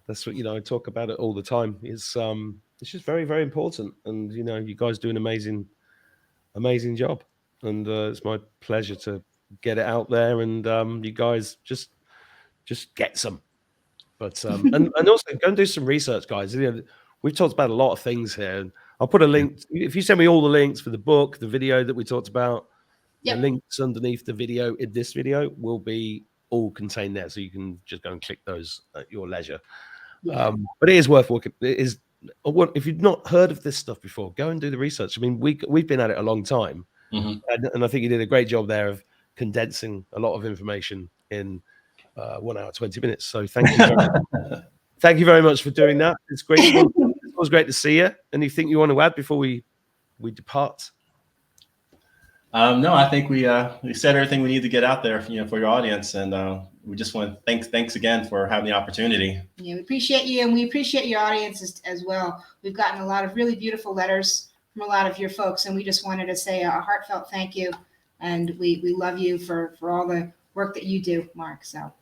That's what, you know, I talk about it all the time. It's just very, very important, and you know, you guys do an amazing job, and it's my pleasure to get it out there, and you guys just get some. But and also go and do some research, guys. You know, we've talked about a lot of things here, and I'll put a link. If you send me all the links for the book, the video that we talked about, the links underneath the video in this video will be all contained there, so you can just go and click those at your leisure. But it is worth working. It is. If you've not heard of this stuff before, go and do the research. I mean, we've been at it a long time, and I think you did a great job there of condensing a lot of information in 1 hour 20 minutes. So thank you very much. Thank you very much for doing that. It's great. It was great to see you. Anything you want to add before we depart? No, I think we said everything we need to get out there, you know, for your audience, and we just want to thanks again for having the opportunity. Yeah, we appreciate you, and we appreciate your audience as well. We've gotten a lot of really beautiful letters from a lot of your folks, and we just wanted to say a heartfelt thank you, and we love you for all the work that you do, Mark. So.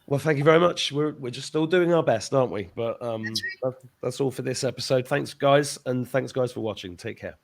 Well, thank you very much. We're just still doing our best, aren't we? But that's right. that's all for this episode. Thanks, guys, and thanks, guys, for watching. Take care.